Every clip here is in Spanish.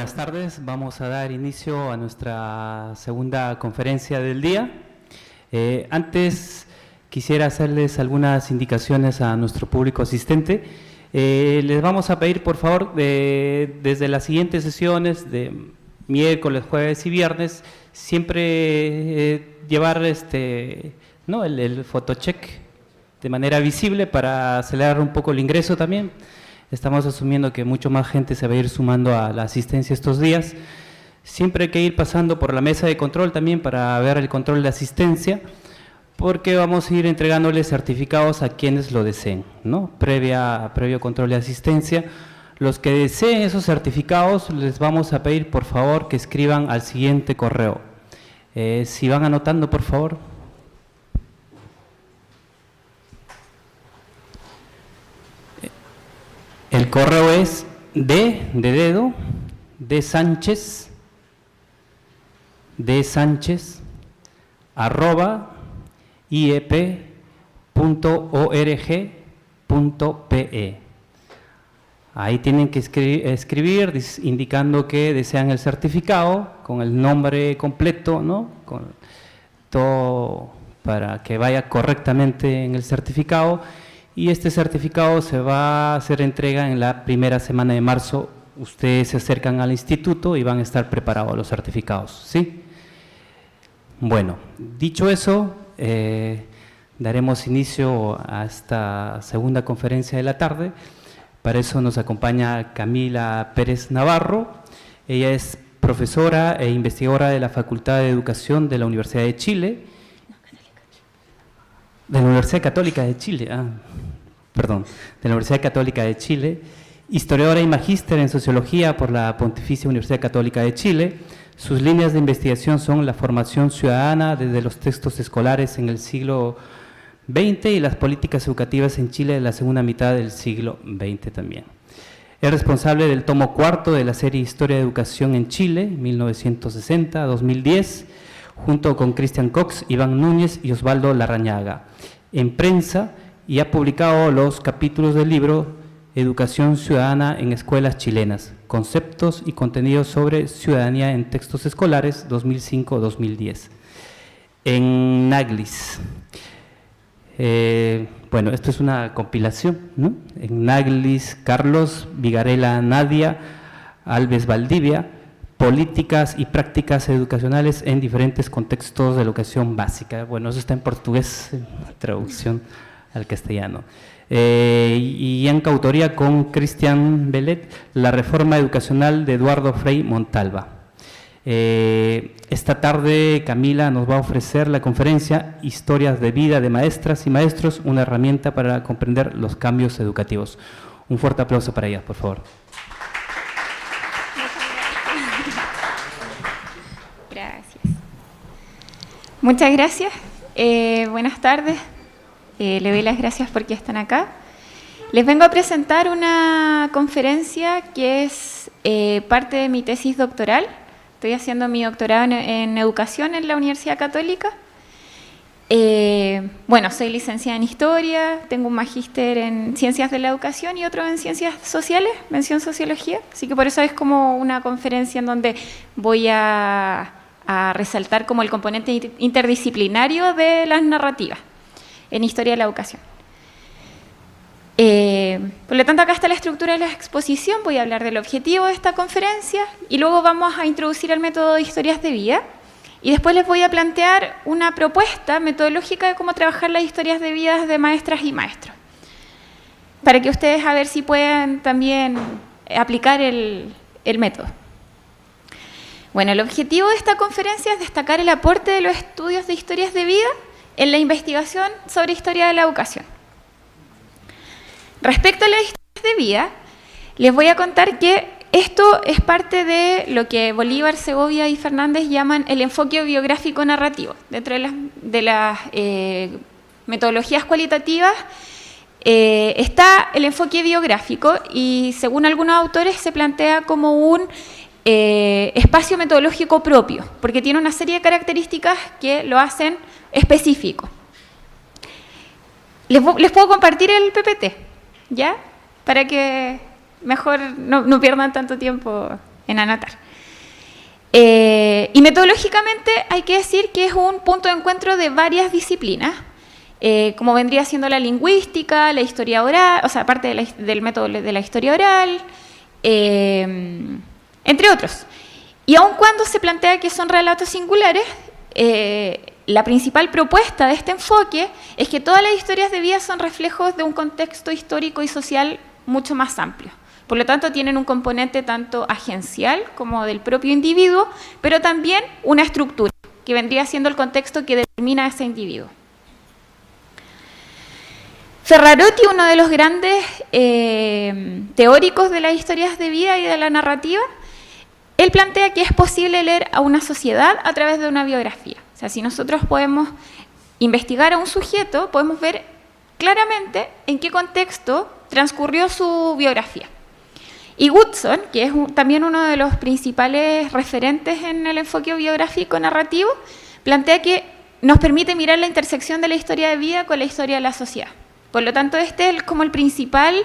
buenas tardes. Vamos a dar inicio a nuestra segunda conferencia del día. Antes quisiera hacerles algunas indicaciones a nuestro público asistente. Les vamos a pedir, por favor, desde las siguientes sesiones de miércoles, jueves y viernes, siempre llevar el photocheck de manera visible para acelerar un poco el ingreso también. Estamos asumiendo que mucho más gente se va a ir sumando a la asistencia estos días. Siempre hay que ir pasando por la mesa de control también para ver el control de asistencia, porque vamos a ir entregándoles certificados a quienes lo deseen, ¿no? Previo control de asistencia. Los que deseen esos certificados les vamos a pedir, por favor, que escriban al siguiente correo. Si van anotando, por favor. El correo es de Sánchez, @iep.org.pe. Ahí tienen que escribir indicando que desean el certificado con el nombre completo, ¿no? Con todo para que vaya correctamente en el certificado. Y este certificado se va a hacer entrega en la primera semana de marzo. Ustedes se acercan al instituto y van a estar preparados los certificados, ¿sí? Bueno, dicho eso, daremos inicio a esta segunda conferencia de la tarde. Para eso nos acompaña Camila Pérez Navarro. Ella es profesora e investigadora de la Facultad de Educación de la Universidad de Chile. De la Universidad Católica de Chile, de la Universidad Católica de Chile, historiadora y magíster en Sociología por la Pontificia Universidad Católica de Chile. Sus líneas de investigación son la formación ciudadana desde los textos escolares en el siglo XX y las políticas educativas en Chile de la segunda mitad del siglo XX también. Es responsable del tomo cuarto de la serie Historia de Educación en Chile, 1960-2010, junto con Cristian Cox, Iván Núñez y Osvaldo Larrañaga, en prensa, y ha publicado los capítulos del libro Educación Ciudadana en Escuelas Chilenas, Conceptos y Contenidos sobre Ciudadanía en Textos Escolares, 2005-2010. En Naglis. Bueno, esto es una compilación, ¿no? En Naglis, Carlos, Vigarela Nadia, Alves Valdivia, Políticas y prácticas educacionales en diferentes contextos de educación básica. Bueno, eso está en portugués, traducción al castellano. Y en coautoría con Cristian Bellet, La reforma educacional de Eduardo Frei Montalva. Esta tarde Camila nos va a ofrecer la conferencia Historias de vida de maestras y maestros, una herramienta para comprender los cambios educativos. Un fuerte aplauso para ella, por favor. Muchas gracias. Buenas tardes. Le doy las gracias porque están acá. Les vengo a presentar una conferencia que es parte de mi tesis doctoral. Estoy haciendo mi doctorado en educación en la Universidad Católica. Bueno, soy licenciada en Historia, tengo un magíster en Ciencias de la Educación y otro en Ciencias Sociales, mención Sociología. Así que por eso es como una conferencia en donde voy a resaltar como el componente interdisciplinario de las narrativas en Historia de la Educación. Por lo tanto, acá está la estructura de la exposición. Voy a hablar del objetivo de esta conferencia y luego vamos a introducir el método de historias de vida y después les voy a plantear una propuesta metodológica de cómo trabajar las historias de vida de maestras y maestros, para que ustedes a ver si pueden también aplicar el método. Bueno, el objetivo de esta conferencia es destacar el aporte de los estudios de historias de vida en la investigación sobre historia de la educación. Respecto a las historias de vida, les voy a contar que esto es parte de lo que Bolívar, Segovia y Fernández llaman el enfoque biográfico narrativo. Dentro de las metodologías cualitativas está el enfoque biográfico y según algunos autores se plantea como un espacio metodológico propio, porque tiene una serie de características que lo hacen específico. Les puedo compartir el PPT, ¿ya? Para que mejor no pierdan tanto tiempo en anotar. Y metodológicamente hay que decir que es un punto de encuentro de varias disciplinas, como vendría siendo la lingüística, la historia oral, o sea, parte del método de la historia oral, entre otros. Y aun cuando se plantea que son relatos singulares, la principal propuesta de este enfoque es que todas las historias de vida son reflejos de un contexto histórico y social mucho más amplio. Por lo tanto, tienen un componente tanto agencial como del propio individuo, pero también una estructura, que vendría siendo el contexto que determina a ese individuo. Ferrarotti, uno de los grandes teóricos de las historias de vida y de la narrativa, él plantea que es posible leer a una sociedad a través de una biografía. O sea, si nosotros podemos investigar a un sujeto, podemos ver claramente en qué contexto transcurrió su biografía. Y Woodson, que es también uno de los principales referentes en el enfoque biográfico narrativo, plantea que nos permite mirar la intersección de la historia de vida con la historia de la sociedad. Por lo tanto, este es como el principal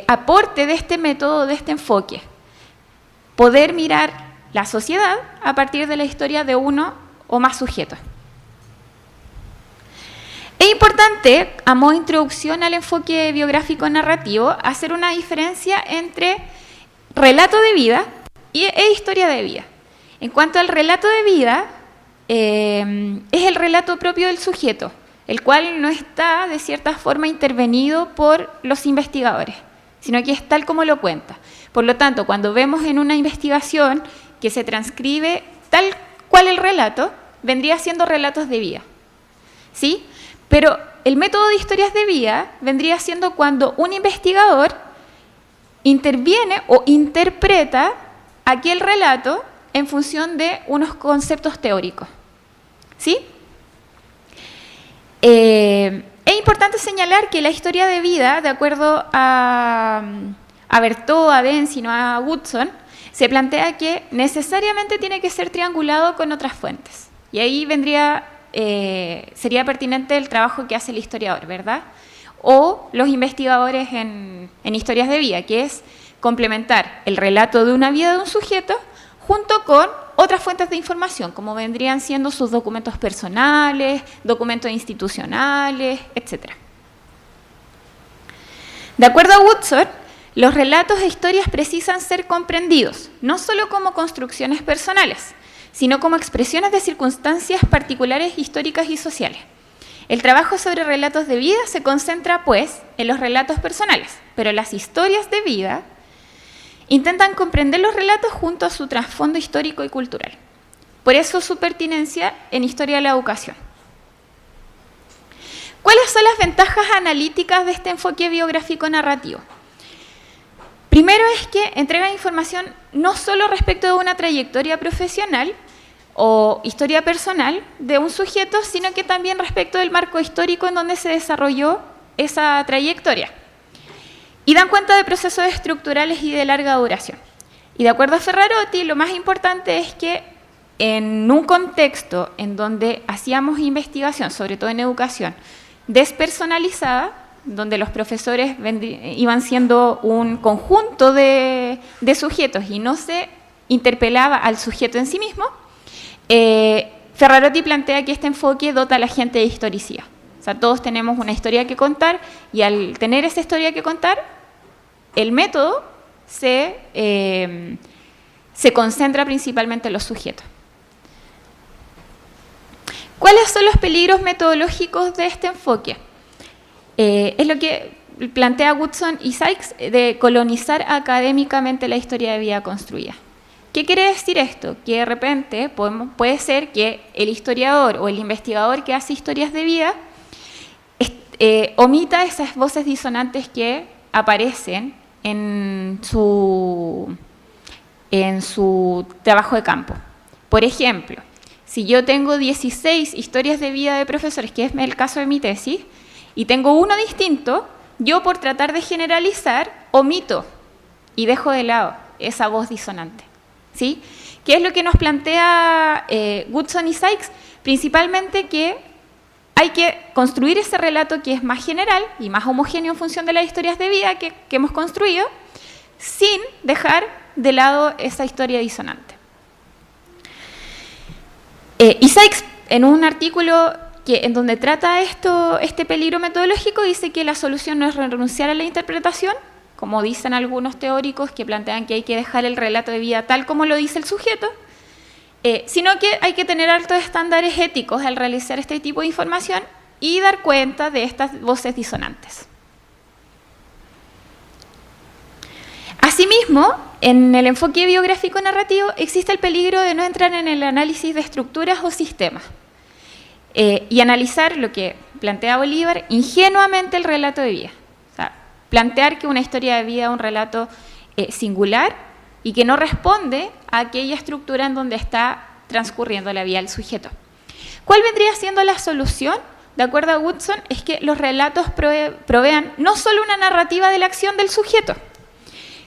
aporte de este método, de este enfoque. Poder mirar la sociedad a partir de la historia de uno o más sujetos. Es importante, a modo de introducción al enfoque biográfico narrativo, hacer una diferencia entre relato de vida e historia de vida. En cuanto al relato de vida, es el relato propio del sujeto, el cual no está, de cierta forma, intervenido por los investigadores, sino que es tal como lo cuenta. Por lo tanto, cuando vemos en una investigación que se transcribe tal cual el relato, vendría siendo relatos de vida, ¿sí? Pero el método de historias de vida vendría siendo cuando un investigador interviene o interpreta aquel relato en función de unos conceptos teóricos, ¿sí? Es importante señalar que la historia de vida, de acuerdo a Berthaud, a Denzin o a Woodson, se plantea que necesariamente tiene que ser triangulado con otras fuentes. Y ahí sería pertinente el trabajo que hace el historiador, ¿verdad? O los investigadores en historias de vida, que es complementar el relato de una vida de un sujeto junto con otras fuentes de información, como vendrían siendo sus documentos personales, documentos institucionales, etc. De acuerdo a Woodson, los relatos e historias precisan ser comprendidos, no solo como construcciones personales, sino como expresiones de circunstancias particulares, históricas y sociales. El trabajo sobre relatos de vida se concentra, pues, en los relatos personales, pero las historias de vida intentan comprender los relatos junto a su trasfondo histórico y cultural. Por eso su pertinencia en historia de la educación. ¿Cuáles son las ventajas analíticas de este enfoque biográfico narrativo? Primero es que entrega información no solo respecto de una trayectoria profesional o historia personal de un sujeto, sino que también respecto del marco histórico en donde se desarrolló esa trayectoria. Y dan cuenta de procesos estructurales y de larga duración. Y de acuerdo a Ferrarotti, lo más importante es que en un contexto en donde hacíamos investigación, sobre todo en educación, despersonalizada, donde los profesores iban siendo un conjunto de sujetos y no se interpelaba al sujeto en sí mismo, Ferrarotti plantea que este enfoque dota a la gente de historicidad. O sea, todos tenemos una historia que contar y al tener esa historia que contar, el método se concentra principalmente en los sujetos. ¿Cuáles son los peligros metodológicos de este enfoque? Es lo que plantea Woodson y Sykes de colonizar académicamente la historia de vida construida. ¿Qué quiere decir esto? Que de repente puede ser que el historiador o el investigador que hace historias de vida omita esas voces disonantes que aparecen en su trabajo de campo. Por ejemplo, si yo tengo 16 historias de vida de profesores, que es el caso de mi tesis, y tengo uno distinto, yo por tratar de generalizar, omito y dejo de lado esa voz disonante, ¿sí? ¿Qué es lo que nos plantea Woodson y Sykes? Principalmente que hay que construir ese relato que es más general y más homogéneo en función de las historias de vida que hemos construido, sin dejar de lado esa historia disonante. Y Sykes, en un artículo en donde trata este peligro metodológico, dice que la solución no es renunciar a la interpretación, como dicen algunos teóricos que plantean que hay que dejar el relato de vida tal como lo dice el sujeto, sino que hay que tener altos estándares éticos al realizar este tipo de información y dar cuenta de estas voces disonantes. Asimismo, en el enfoque biográfico narrativo existe el peligro de no entrar en el análisis de estructuras o sistemas y analizar lo que plantea Bolívar, ingenuamente el relato de vida. O sea, plantear que una historia de vida es un relato singular y que no responde a aquella estructura en donde está transcurriendo la vida del sujeto. ¿Cuál vendría siendo la solución? De acuerdo a Woodson, es que los relatos provean no solo una narrativa de la acción del sujeto,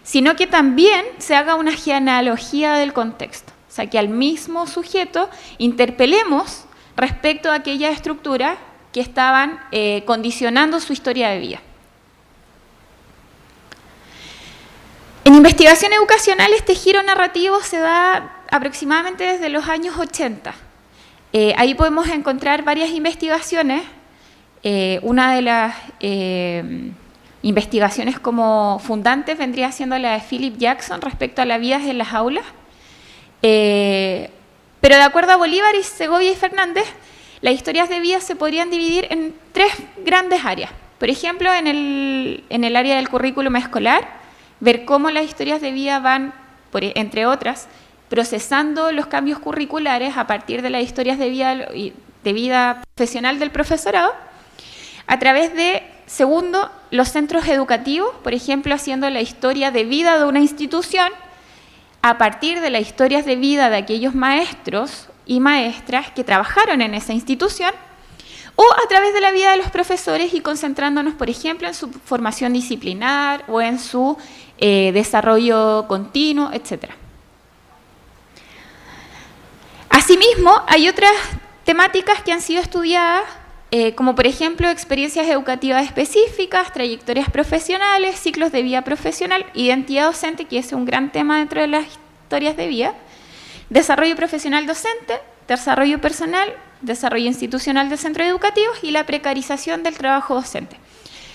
sino que también se haga una genealogía del contexto. O sea, que al mismo sujeto interpelemos respecto a aquella estructura que estaban condicionando su historia de vida. En investigación educacional, este giro narrativo se da aproximadamente desde los años 80. Ahí podemos encontrar varias investigaciones. Una de las investigaciones como fundantes vendría siendo la de Philip Jackson respecto a las vidas en las aulas. Pero de acuerdo a Bolívar y Segovia y Fernández, las historias de vida se podrían dividir en tres grandes áreas. Por ejemplo, en el área del currículum escolar, ver cómo las historias de vida van, entre otras, procesando los cambios curriculares a partir de las historias de vida profesional del profesorado, a través de, segundo, los centros educativos, por ejemplo, haciendo la historia de vida de una institución a partir de las historias de vida de aquellos maestros y maestras que trabajaron en esa institución, o a través de la vida de los profesores y concentrándonos, por ejemplo, en su formación disciplinar o en su desarrollo continuo, etc. Asimismo, hay otras temáticas que han sido estudiadas, como por ejemplo experiencias educativas específicas, trayectorias profesionales, ciclos de vida profesional, identidad docente, que es un gran tema dentro de las historias de vida, desarrollo profesional docente, desarrollo personal, desarrollo institucional de centros educativos y la precarización del trabajo docente.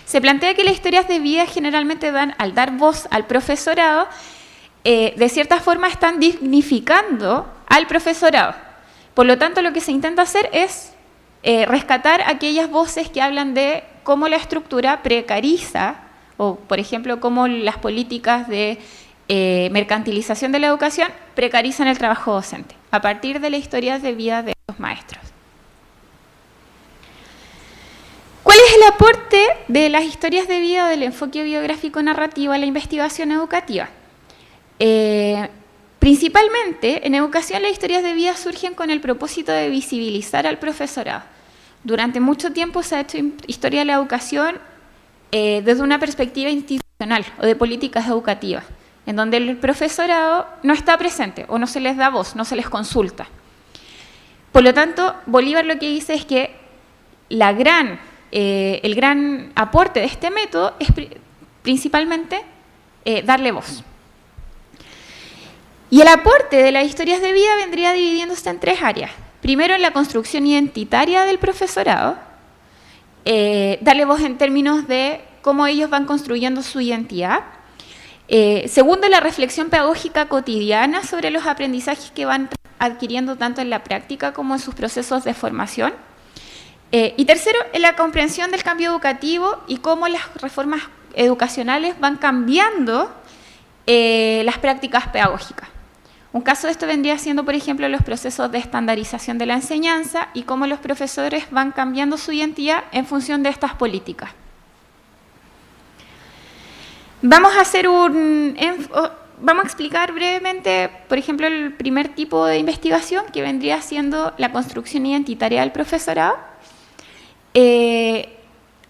Se plantea que las historias de vida generalmente al dar voz al profesorado, de cierta forma están dignificando al profesorado. Por lo tanto, lo que se intenta hacer es rescatar aquellas voces que hablan de cómo la estructura precariza, o por ejemplo, cómo las políticas de mercantilización de la educación precarizan el trabajo docente, a partir de las historias de vida de los maestros. ¿Cuál es el aporte de las historias de vida del enfoque biográfico narrativo a la investigación educativa? Principalmente, en educación las historias de vida surgen con el propósito de visibilizar al profesorado. Durante mucho tiempo se ha hecho historia de la educación desde una perspectiva institucional o de políticas educativas, en donde el profesorado no está presente o no se les da voz, no se les consulta. Por lo tanto, Bolívar lo que dice es que el gran aporte de este método es principalmente darle voz. Y el aporte de las historias de vida vendría dividiéndose en tres áreas. Primero, en la construcción identitaria del profesorado, darle voz en términos de cómo ellos van construyendo su identidad. Segundo, la reflexión pedagógica cotidiana sobre los aprendizajes que van adquiriendo tanto en la práctica como en sus procesos de formación. Y tercero, en la comprensión del cambio educativo y cómo las reformas educacionales van cambiando las prácticas pedagógicas. Un caso de esto vendría siendo, por ejemplo, los procesos de estandarización de la enseñanza y cómo los profesores van cambiando su identidad en función de estas políticas. Vamos a explicar brevemente, por ejemplo, el primer tipo de investigación, que vendría siendo la construcción identitaria del profesorado.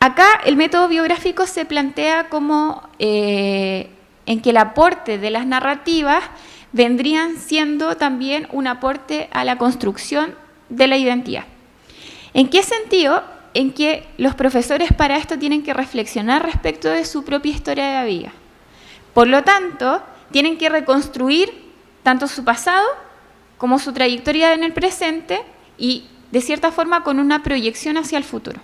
Acá el método biográfico se plantea como en que el aporte de las narrativas vendrían siendo también un aporte a la construcción de la identidad. ¿En qué sentido? En que los profesores para esto tienen que reflexionar respecto de su propia historia de la vida. Por lo tanto, tienen que reconstruir tanto su pasado como su trayectoria en el presente y, de cierta forma, con una proyección hacia el futuro.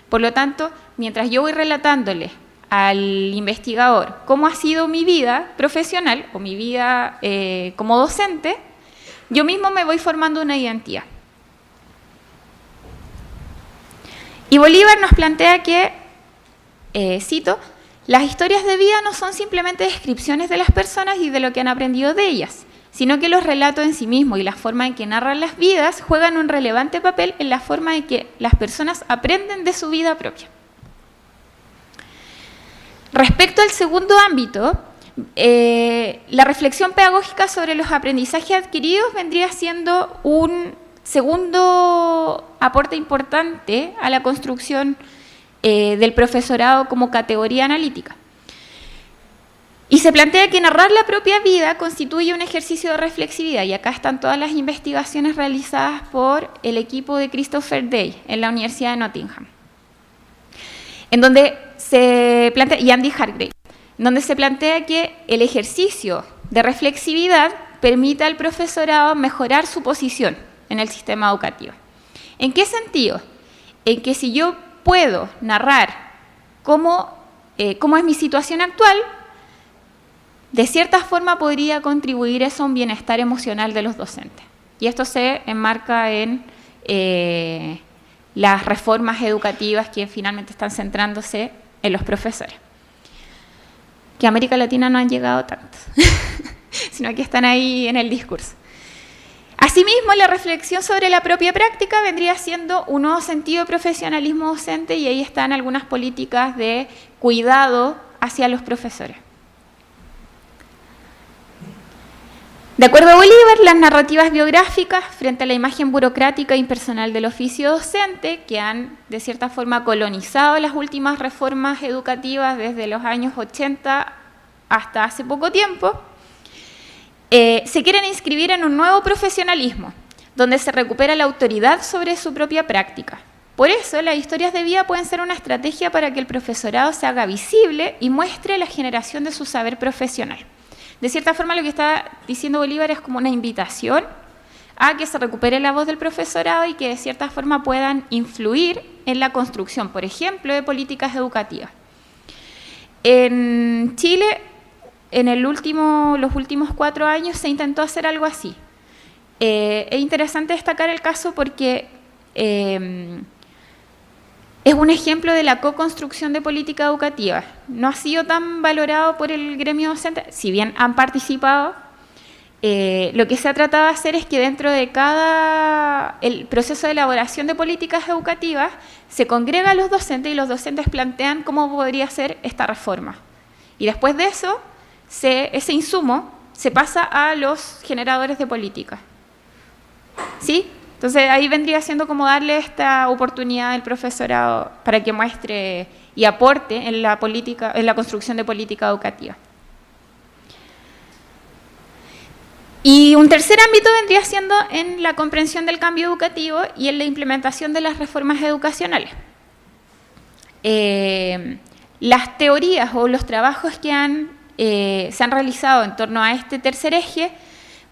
Por lo tanto, mientras yo voy relatándole al investigador cómo ha sido mi vida profesional o mi vida como docente, yo mismo me voy formando una identidad. Y Bolívar nos plantea que, cito, las historias de vida no son simplemente descripciones de las personas y de lo que han aprendido de ellas, sino que los relatos en sí mismos y la forma en que narran las vidas juegan un relevante papel en la forma en que las personas aprenden de su vida propia. Respecto al segundo ámbito, la reflexión pedagógica sobre los aprendizajes adquiridos vendría siendo un segundo aporte importante a la construcción del profesorado como categoría analítica. Y se plantea que narrar la propia vida constituye un ejercicio de reflexividad, y acá están todas las investigaciones realizadas por el equipo de Christopher Day en la Universidad de Nottingham, en donde se plantea, y Andy Hargrave, en donde se plantea que el ejercicio de reflexividad permite al profesorado mejorar su posición en el sistema educativo. ¿En qué sentido? En que si yo puedo narrar cómo es mi situación actual, de cierta forma podría contribuir eso a un bienestar emocional de los docentes. Y esto se enmarca en las reformas educativas que finalmente están centrándose en los profesores. Que a América Latina no han llegado tanto, sino que están ahí en el discurso. Asimismo, la reflexión sobre la propia práctica vendría siendo un nuevo sentido de profesionalismo docente, y ahí están algunas políticas de cuidado hacia los profesores. De acuerdo a Bolívar, las narrativas biográficas frente a la imagen burocrática e impersonal del oficio docente, que han de cierta forma colonizado las últimas reformas educativas desde los años 80 hasta hace poco tiempo, se quieren inscribir en un nuevo profesionalismo, donde se recupera la autoridad sobre su propia práctica. Por eso, las historias de vida pueden ser una estrategia para que el profesorado se haga visible y muestre la generación de su saber profesional. De cierta forma, lo que está diciendo Bolívar es como una invitación a que se recupere la voz del profesorado y que de cierta forma puedan influir en la construcción, por ejemplo, de políticas educativas. En Chile, en los últimos 4 años se intentó hacer algo así. Es interesante destacar el caso porque es un ejemplo de la co-construcción de política educativa. No ha sido tan valorado por el gremio docente, si bien han participado. Lo que se ha tratado de hacer es que dentro de el proceso de elaboración de políticas educativas se congrega a los docentes y los docentes plantean cómo podría ser esta reforma. Y después de eso, ese insumo se pasa a los generadores de política. ¿Sí? Entonces ahí vendría siendo como darle esta oportunidad al profesorado para que muestre y aporte en la construcción de política educativa. Y un tercer ámbito vendría siendo en la comprensión del cambio educativo y en la implementación de las reformas educacionales. Las teorías o los trabajos que se han realizado en torno a este tercer eje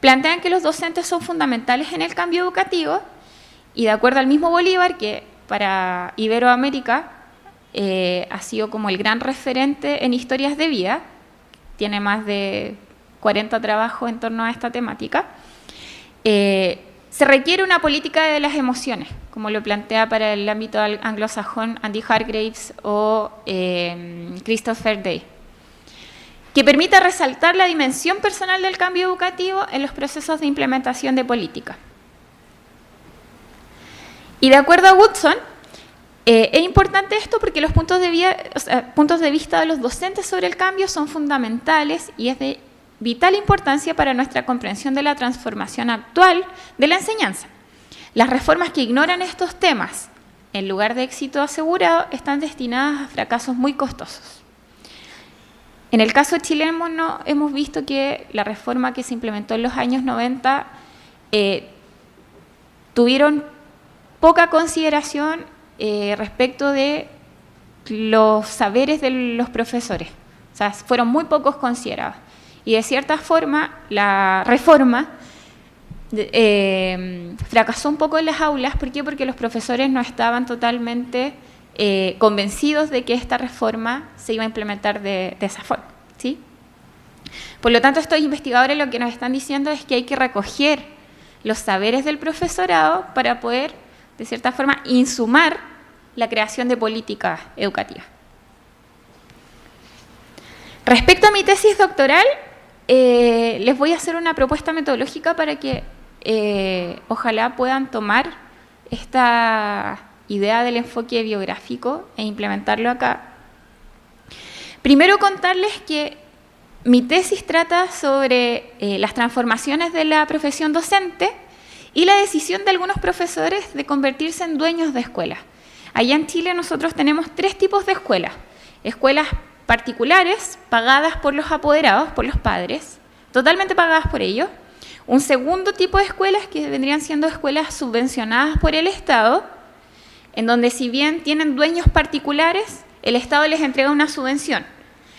plantean que los docentes son fundamentales en el cambio educativo, y de acuerdo al mismo Bolívar, que para Iberoamérica ha sido como el gran referente en historias de vida, tiene más de 40 trabajos en torno a esta temática, se requiere una política de las emociones, como lo plantea para el ámbito anglosajón Andy Hargraves o Christopher Day, que permita resaltar la dimensión personal del cambio educativo en los procesos de implementación de política. Y de acuerdo a Woodson, es importante esto porque los puntos de vista de los docentes sobre el cambio son fundamentales y es de vital importancia para nuestra comprensión de la transformación actual de la enseñanza. Las reformas que ignoran estos temas, en lugar de éxito asegurado, están destinadas a fracasos muy costosos. En el caso chileno hemos visto que la reforma que se implementó en los años 90 tuvieron poca consideración respecto de los saberes de los profesores. O sea, fueron muy pocos considerados. Y de cierta forma, la reforma fracasó un poco en las aulas. ¿Por qué? Porque los profesores no estaban totalmente convencidos de que esta reforma se iba a implementar de esa forma, ¿sí? Por lo tanto, estos investigadores lo que nos están diciendo es que hay que recoger los saberes del profesorado para poder, de cierta forma, insumar la creación de políticas educativas. Respecto a mi tesis doctoral, les voy a hacer una propuesta metodológica para que ojalá puedan tomar esta idea del enfoque biográfico e implementarlo acá. Primero, contarles que mi tesis trata sobre las transformaciones de la profesión docente y la decisión de algunos profesores de convertirse en dueños de escuelas. Allá en Chile nosotros tenemos 3 tipos de escuelas. Escuelas particulares, pagadas por los apoderados, por los padres, totalmente pagadas por ellos. Un segundo tipo de escuelas que vendrían siendo escuelas subvencionadas por el Estado, en donde si bien tienen dueños particulares, el Estado les entrega una subvención,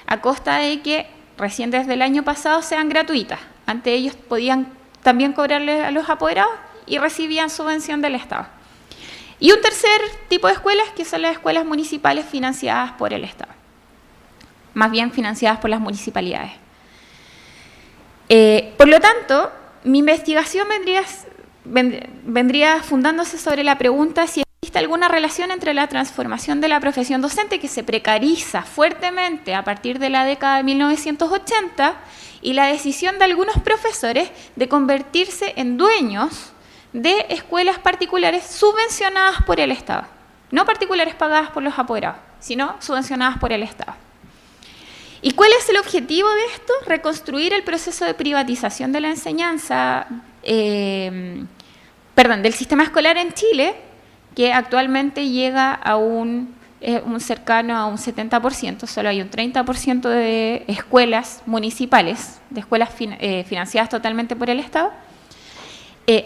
a costa de que recién desde el año pasado sean gratuitas. Antes ellos podían también cobrarle a los apoderados y recibían subvención del Estado. Y un tercer tipo de escuelas, que son las escuelas municipales financiadas por el Estado, más bien financiadas por las municipalidades. Por lo tanto, mi investigación vendría fundándose sobre la pregunta si existe alguna relación entre la transformación de la profesión docente, que se precariza fuertemente a partir de la década de 1980, y la decisión de algunos profesores de convertirse en dueños de escuelas particulares subvencionadas por el Estado. No particulares pagadas por los apoderados, sino subvencionadas por el Estado. ¿Y cuál es el objetivo de esto? Reconstruir el proceso de privatización de la enseñanza, del sistema escolar en Chile, que actualmente llega a un cercano a un 70%, solo hay un 30% de escuelas municipales, de escuelas financiadas totalmente por el Estado,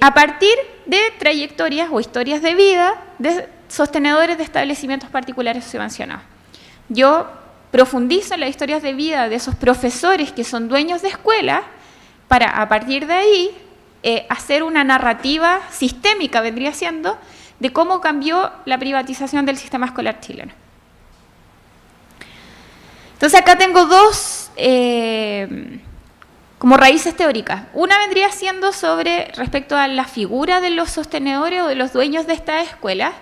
a partir de trayectorias o historias de vida de sostenedores de establecimientos particulares subvencionados. Yo profundizo en las historias de vida de esos profesores que son dueños de escuelas para, a partir de ahí, hacer una narrativa sistémica, vendría siendo, de cómo cambió la privatización del sistema escolar chileno. Entonces acá tengo 2 como raíces teóricas. Una vendría siendo sobre respecto a la figura de los sostenedores o de los dueños de estas escuelas,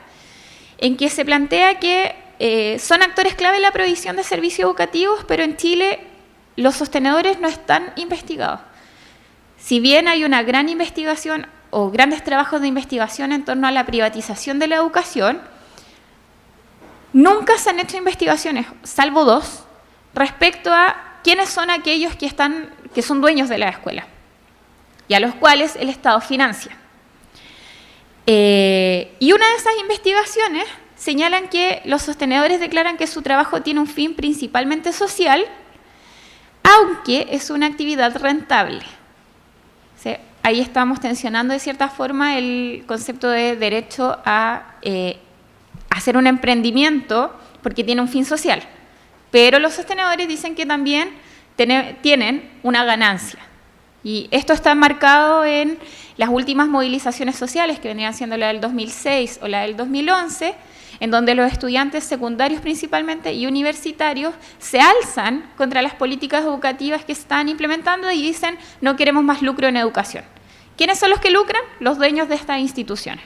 en que se plantea que son actores clave en la provisión de servicios educativos, pero en Chile los sostenedores no están investigados. Si bien hay una gran investigación o grandes trabajos de investigación en torno a la privatización de la educación, nunca se han hecho investigaciones, salvo 2, respecto a quiénes son aquellos que son dueños de la escuela y a los cuales el Estado financia. Y una de esas investigaciones señalan que los sostenedores declaran que su trabajo tiene un fin principalmente social, aunque es una actividad rentable. ¿Sí? Ahí estamos tensionando de cierta forma el concepto de derecho a hacer un emprendimiento porque tiene un fin social. Pero los sostenedores dicen que también tienen una ganancia. Y esto está marcado en las últimas movilizaciones sociales, que venían siendo la del 2006 o la del 2011, en donde los estudiantes secundarios principalmente y universitarios se alzan contra las políticas educativas que se están implementando y dicen no queremos más lucro en educación. ¿Quiénes son los que lucran? Los dueños de estas instituciones.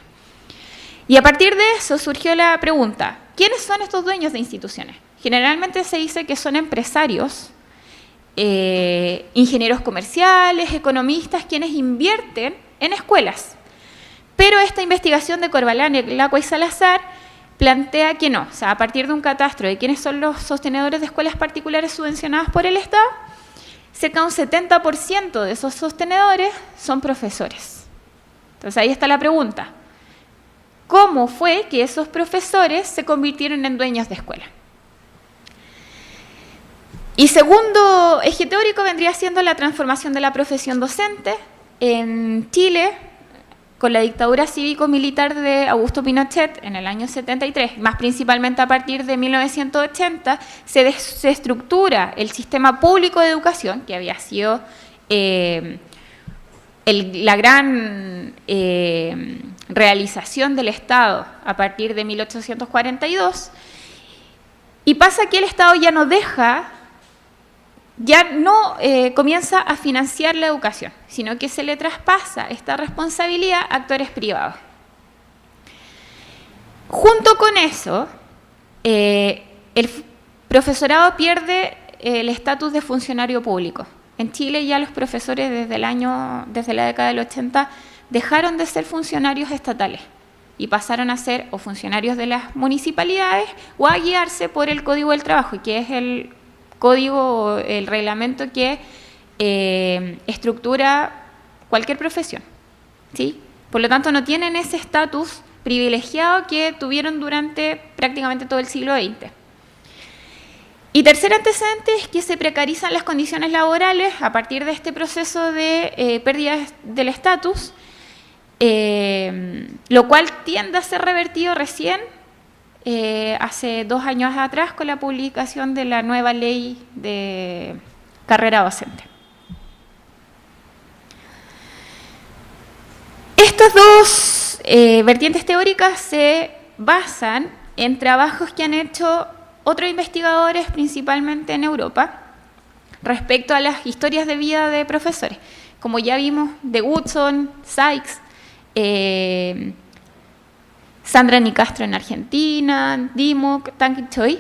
Y a partir de eso surgió la pregunta, ¿quiénes son estos dueños de instituciones? Generalmente se dice que son empresarios, ingenieros comerciales, economistas, quienes invierten en escuelas. Pero esta investigación de Corbalán, Lacua y Salazar plantea que no, o sea, a partir de un catastro de quiénes son los sostenedores de escuelas particulares subvencionadas por el Estado, cerca de un 70% de esos sostenedores son profesores. Entonces ahí está la pregunta, ¿cómo fue que esos profesores se convirtieron en dueños de escuela? Y segundo eje teórico vendría siendo la transformación de la profesión docente. En Chile, con la dictadura cívico-militar de Augusto Pinochet en el año 73, más principalmente a partir de 1980, se estructura el sistema público de educación, que había sido la gran realización del Estado a partir de 1842, y pasa que el Estado ya no comienza a financiar la educación, sino que se le traspasa esta responsabilidad a actores privados. Junto con eso, el profesorado pierde el estatus de funcionario público. En Chile ya los profesores desde la década del 80 dejaron de ser funcionarios estatales y pasaron a ser o funcionarios de las municipalidades o a guiarse por el Código del Trabajo, que es el código, el reglamento que estructura cualquier profesión, ¿sí? Por lo tanto, no tienen ese estatus privilegiado que tuvieron durante prácticamente todo el siglo XX. Y tercer antecedente es que se precarizan las condiciones laborales a partir de este proceso de pérdida del estatus, lo cual tiende a ser revertido recién hace 2 años atrás con la publicación de la nueva ley de carrera docente. Estas dos vertientes teóricas se basan en trabajos que han hecho otros investigadores, principalmente en Europa, respecto a las historias de vida de profesores. Como ya vimos, de Woodson, Sykes, Sandra Nicastro en Argentina, Dimmock, Tanguy Choi,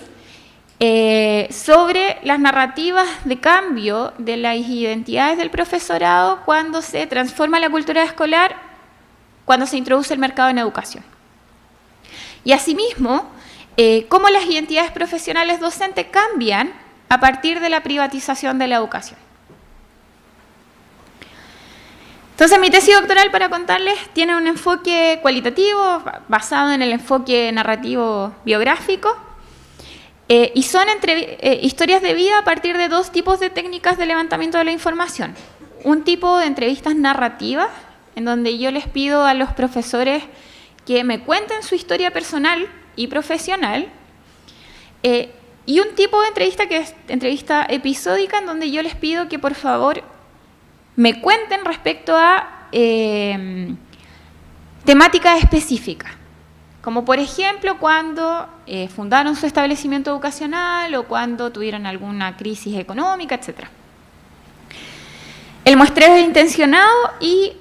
sobre las narrativas de cambio de las identidades del profesorado cuando se transforma la cultura escolar, cuando se introduce el mercado en educación. Y asimismo, cómo las identidades profesionales docentes cambian a partir de la privatización de la educación. Entonces, mi tesis doctoral, para contarles, tiene un enfoque cualitativo basado en el enfoque narrativo biográfico y son historias de vida a partir de 2 tipos de técnicas de levantamiento de la información. Un tipo de entrevistas narrativas, en donde yo les pido a los profesores que me cuenten su historia personal y profesional, y un tipo de entrevista que es entrevista episódica, en donde yo les pido que por favor me cuenten respecto a temáticas específicas, como por ejemplo cuando fundaron su establecimiento educacional o cuando tuvieron alguna crisis económica, etc. El muestreo es intencionado y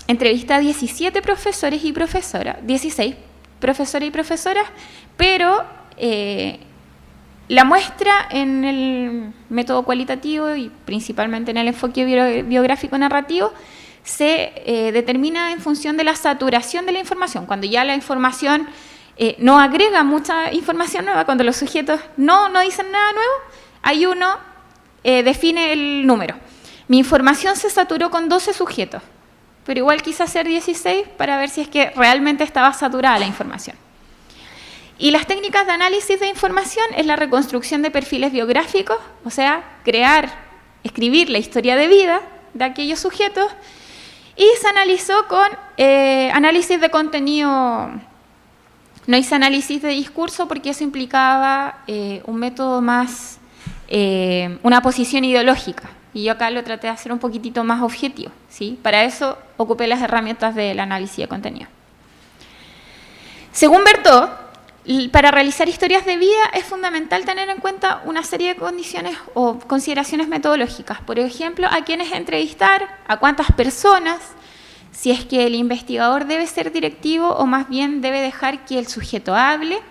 entrevista a 17 profesores y profesoras, 16 profesores y profesoras, pero la muestra en el método cualitativo y principalmente en el enfoque biográfico narrativo se determina en función de la saturación de la información. Cuando ya la información no agrega mucha información nueva, cuando los sujetos no dicen nada nuevo, ahí uno define el número. Mi información se saturó con 12 sujetos, pero igual quise hacer 16 para ver si es que realmente estaba saturada la información. Y las técnicas de análisis de información es la reconstrucción de perfiles biográficos, o sea, escribir la historia de vida de aquellos sujetos, y se analizó con análisis de contenido. No hice análisis de discurso porque eso implicaba un método más, una posición ideológica. Y yo acá lo traté de hacer un poquitito más objetivo, ¿sí? Para eso ocupé las herramientas del análisis de contenido. Según Berthaud, para realizar historias de vida es fundamental tener en cuenta una serie de condiciones o consideraciones metodológicas. Por ejemplo, a quiénes entrevistar, a cuántas personas, si es que el investigador debe ser directivo o más bien debe dejar que el sujeto hable,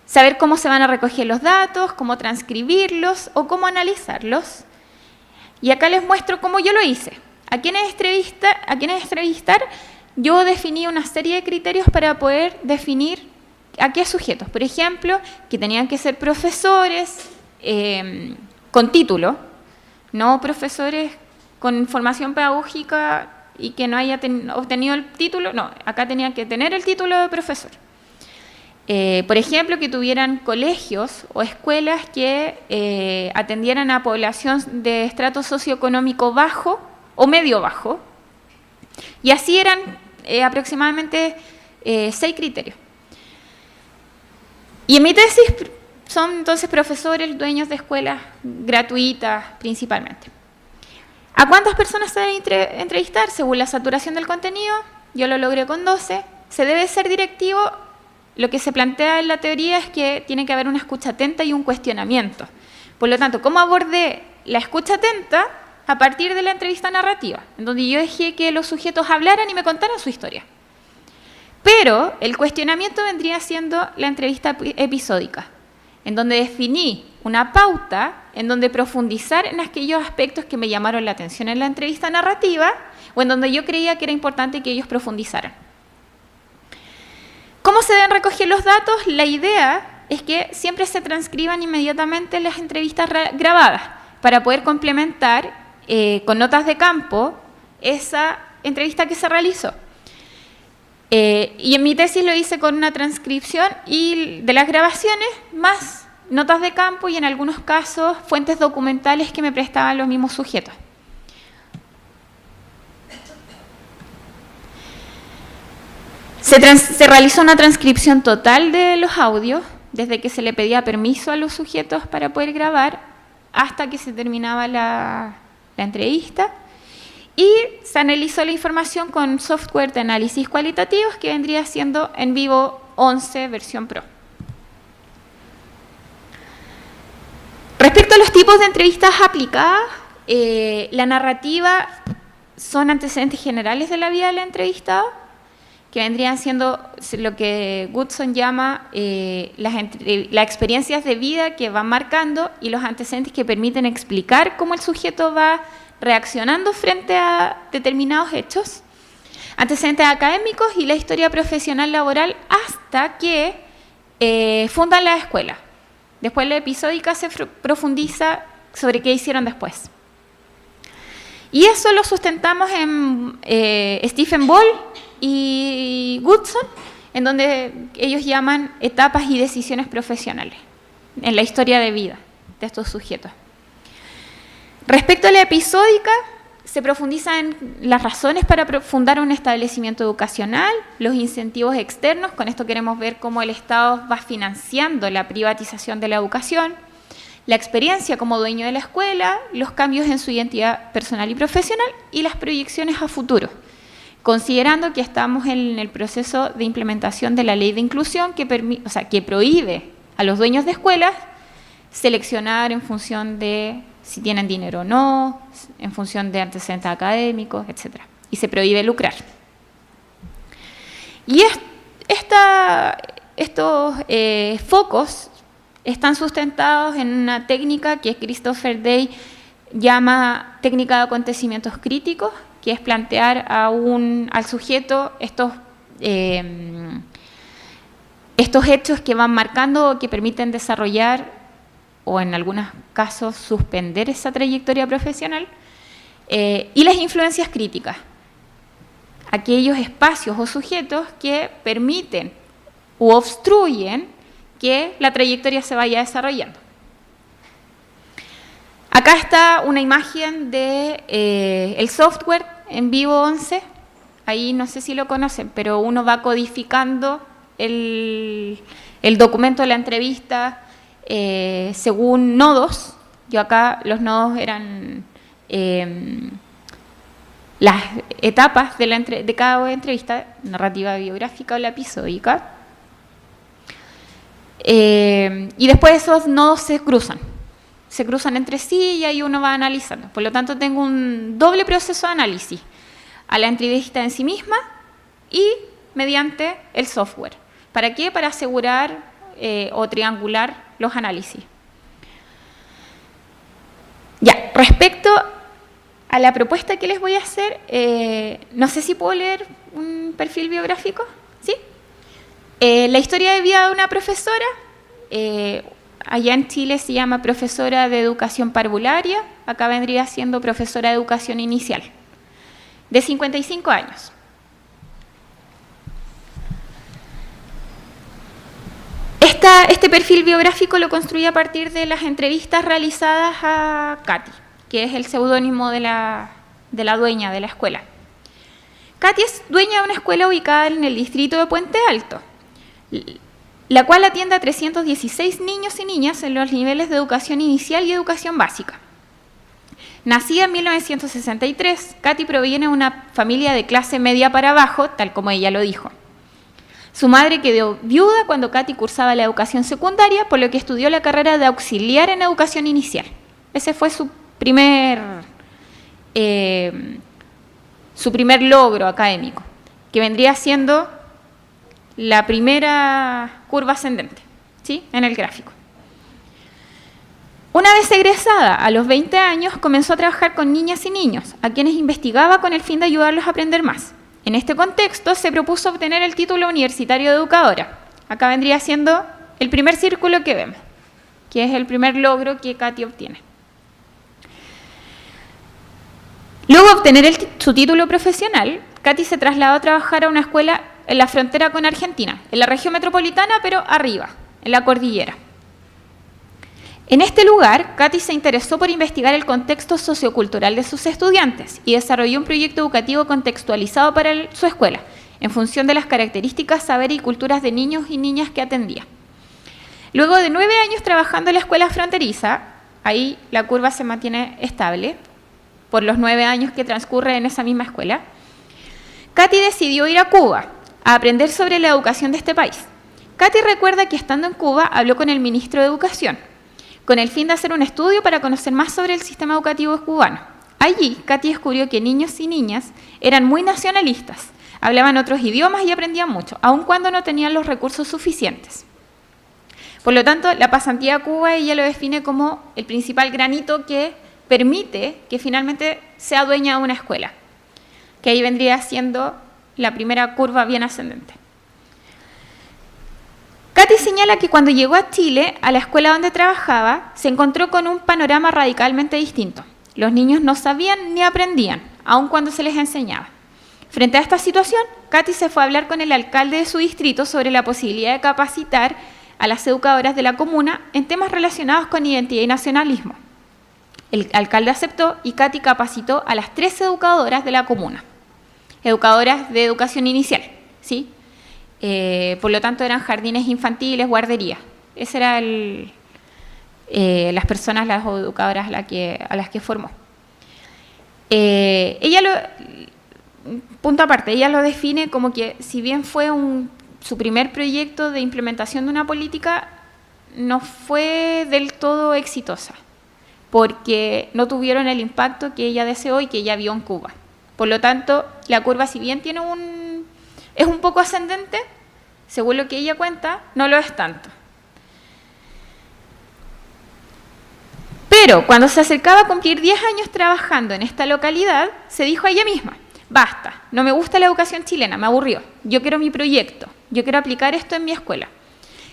saber cómo se van a recoger los datos, cómo transcribirlos o cómo analizarlos. Y acá les muestro cómo yo lo hice. ¿A quiénes entrevistar? Yo definí una serie de criterios para poder definir a qué sujetos. Por ejemplo, que tenían que ser profesores con título, no profesores con formación pedagógica y que no haya obtenido el título. No, acá tenían que tener el título de profesor. Por ejemplo, que tuvieran colegios o escuelas que atendieran a población de estrato socioeconómico bajo o medio bajo. Y así eran aproximadamente 6 criterios. Y en mi tesis son entonces profesores, dueños de escuelas gratuitas principalmente. ¿A cuántas personas se debe entrevistar? Según la saturación del contenido, yo lo logré con 12. Se debe ser directivo. Lo que se plantea en la teoría es que tiene que haber una escucha atenta y un cuestionamiento. Por lo tanto, ¿cómo abordé la escucha atenta? A partir de la entrevista narrativa, en donde yo dejé que los sujetos hablaran y me contaran su historia. Pero el cuestionamiento vendría siendo la entrevista episódica, en donde definí una pauta, en donde profundizar en aquellos aspectos que me llamaron la atención en la entrevista narrativa, o en donde yo creía que era importante que ellos profundizaran. ¿Cómo se deben recoger los datos? La idea es que siempre se transcriban inmediatamente las entrevistas grabadas, para poder complementar con notas de campo esa entrevista que se realizó. Y en mi tesis lo hice con una transcripción y de las grabaciones más notas de campo y en algunos casos fuentes documentales que me prestaban los mismos sujetos. Se realizó una transcripción total de los audios, desde que se le pedía permiso a los sujetos para poder grabar hasta que se terminaba la entrevista, y se analizó la información con software de análisis cualitativos que vendría siendo NVivo 11 versión Pro. Respecto a los tipos de entrevistas aplicadas, la narrativa son antecedentes generales de la vida del entrevistado, que vendrían siendo lo que Goodson llama las experiencias de vida que van marcando y los antecedentes que permiten explicar cómo el sujeto va reaccionando frente a determinados hechos, antecedentes académicos y la historia profesional laboral hasta que fundan la escuela. Después la episódica se profundiza sobre qué hicieron después. Y eso lo sustentamos en Stephen Ball y Goodson, en donde ellos llaman etapas y decisiones profesionales en la historia de vida de estos sujetos. Respecto a la episódica, se profundiza en las razones para fundar un establecimiento educacional, los incentivos externos, con esto queremos ver cómo el Estado va financiando la privatización de la educación, la experiencia como dueño de la escuela, los cambios en su identidad personal y profesional y las proyecciones a futuro, considerando que estamos en el proceso de implementación de la ley de inclusión que prohíbe a los dueños de escuelas seleccionar en función de si tienen dinero o no, en función de antecedentes académicos, etc. Y se prohíbe lucrar. Y estos focos están sustentados en una técnica que Christopher Day llama técnica de acontecimientos críticos, que es plantear al sujeto estos hechos que van marcando o que permiten desarrollar o en algunos casos suspender esa trayectoria profesional, y las influencias críticas, aquellos espacios o sujetos que permiten u obstruyen que la trayectoria se vaya desarrollando. Acá está una imagen de el software NVivo 11, ahí no sé si lo conocen, pero uno va codificando el documento de la entrevista según nodos. Yo acá los nodos eran las etapas de cada entrevista, narrativa, biográfica o la episódica, y después esos nodos se cruzan entre sí y ahí uno va analizando. Por lo tanto, tengo un doble proceso de análisis, a la entrevista en sí misma y mediante el software. ¿Para qué? Para asegurar o triangular los análisis. Ya, respecto a la propuesta que les voy a hacer, no sé si puedo leer un perfil biográfico, ¿sí? La historia de vida de una profesora, allá en Chile se llama profesora de educación parvularia, acá vendría siendo profesora de educación inicial, de 55 años. Este perfil biográfico lo construí a partir de las entrevistas realizadas a Katy, que es el seudónimo de la de la dueña de la escuela. Katy es dueña de una escuela ubicada en el distrito de Puente Alto, la cual atiende a 316 niños y niñas en los niveles de educación inicial y educación básica. Nacida en 1963, Katy proviene de una familia de clase media para abajo, tal como ella lo dijo. Su madre quedó viuda cuando Katy cursaba la educación secundaria, por lo que estudió la carrera de auxiliar en educación inicial. Ese fue su primer logro académico, que vendría siendo la primera curva ascendente, ¿sí?, en el gráfico. Una vez egresada, a los 20 años, comenzó a trabajar con niñas y niños, a quienes investigaba con el fin de ayudarlos a aprender más. En este contexto, se propuso obtener el título universitario de educadora. Acá vendría siendo el primer círculo que vemos, que es el primer logro que Katy obtiene. Luego de obtener su título profesional, Katy se trasladó a trabajar a una escuela en la frontera con Argentina, en la región metropolitana, pero arriba, en la cordillera. En este lugar, Katy se interesó por investigar el contexto sociocultural de sus estudiantes y desarrolló un proyecto educativo contextualizado para su escuela, en función de las características, saberes y culturas de niños y niñas que atendía. Luego de 9 años trabajando en la escuela fronteriza, ahí la curva se mantiene estable, por los 9 años que transcurre en esa misma escuela, Katy decidió ir a Cuba a aprender sobre la educación de este país. Katy recuerda que estando en Cuba habló con el ministro de Educación, con el fin de hacer un estudio para conocer más sobre el sistema educativo cubano. Allí, Katy descubrió que niños y niñas eran muy nacionalistas, hablaban otros idiomas y aprendían mucho, aun cuando no tenían los recursos suficientes. Por lo tanto, la pasantía a Cuba ella lo define como el principal granito que permite que finalmente sea dueña de una escuela, que ahí vendría siendo la primera curva bien ascendente. Katy señala que cuando llegó a Chile, a la escuela donde trabajaba, se encontró con un panorama radicalmente distinto. Los niños no sabían ni aprendían, aun cuando se les enseñaba. Frente a esta situación, Katy se fue a hablar con el alcalde de su distrito sobre la posibilidad de capacitar a las educadoras de la comuna en temas relacionados con identidad y nacionalismo. El alcalde aceptó y Katy capacitó a las 3 educadoras de la comuna, educadoras de educación inicial, ¿sí? Por lo tanto eran jardines infantiles, guarderías. Esas eran las personas, las educadoras a las que formó. Punto aparte, ella lo define como que si bien fue su primer proyecto de implementación de una política, no fue del todo exitosa, porque no tuvieron el impacto que ella deseó y que ella vio en Cuba. Por lo tanto, la curva, si bien es un poco ascendente, según lo que ella cuenta, no lo es tanto. Pero cuando se acercaba a cumplir 10 años trabajando en esta localidad, se dijo a ella misma: basta, no me gusta la educación chilena, me aburrió, yo quiero mi proyecto, yo quiero aplicar esto en mi escuela.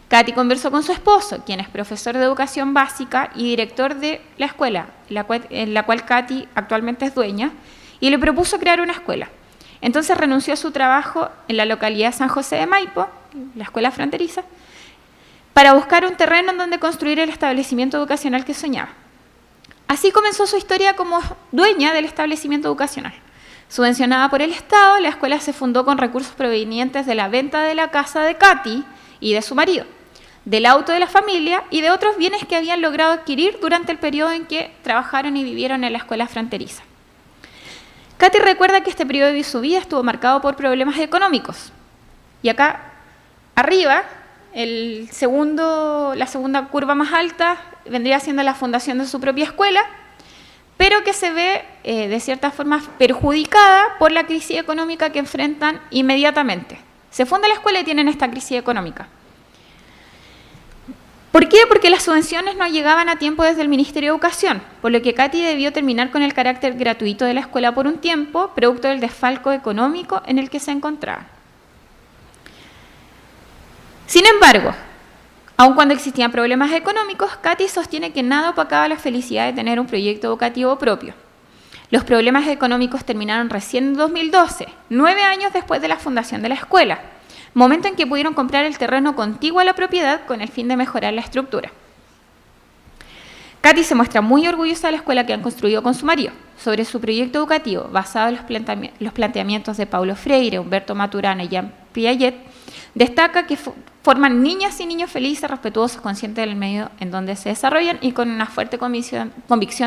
Katy conversó con su esposo, quien es profesor de educación básica y director de la escuela, en la cual Katy actualmente es dueña, y le propuso crear una escuela. Entonces renunció a su trabajo en la localidad de San José de Maipo, la escuela fronteriza, para buscar un terreno en donde construir el establecimiento educacional que soñaba. Así comenzó su historia como dueña del establecimiento educacional. Subvencionada por el Estado, la escuela se fundó con recursos provenientes de la venta de la casa de Katy y de su marido, del auto de la familia y de otros bienes que habían logrado adquirir durante el periodo en que trabajaron y vivieron en la escuela fronteriza. Katy recuerda que este periodo de su vida estuvo marcado por problemas económicos. Y acá, arriba, la segunda curva más alta vendría siendo la fundación de su propia escuela, pero que se ve de cierta forma perjudicada por la crisis económica que enfrentan inmediatamente. Se funda la escuela y tienen esta crisis económica. ¿Por qué? Porque las subvenciones no llegaban a tiempo desde el Ministerio de Educación, por lo que Katy debió terminar con el carácter gratuito de la escuela por un tiempo, producto del desfalco económico en el que se encontraba. Sin embargo, aun cuando existían problemas económicos, Katy sostiene que nada opacaba la felicidad de tener un proyecto educativo propio. Los problemas económicos terminaron recién en 2012, 9 años después de la fundación de la escuela, momento en que pudieron comprar el terreno contiguo a la propiedad con el fin de mejorar la estructura. Katy se muestra muy orgullosa de la escuela que han construido con su marido. Sobre su proyecto educativo, basado en los planteamientos de Paulo Freire, Humberto Maturana y Jean Piaget, destaca que forman niñas y niños felices, respetuosos, conscientes del medio en donde se desarrollan y con una fuerte convicción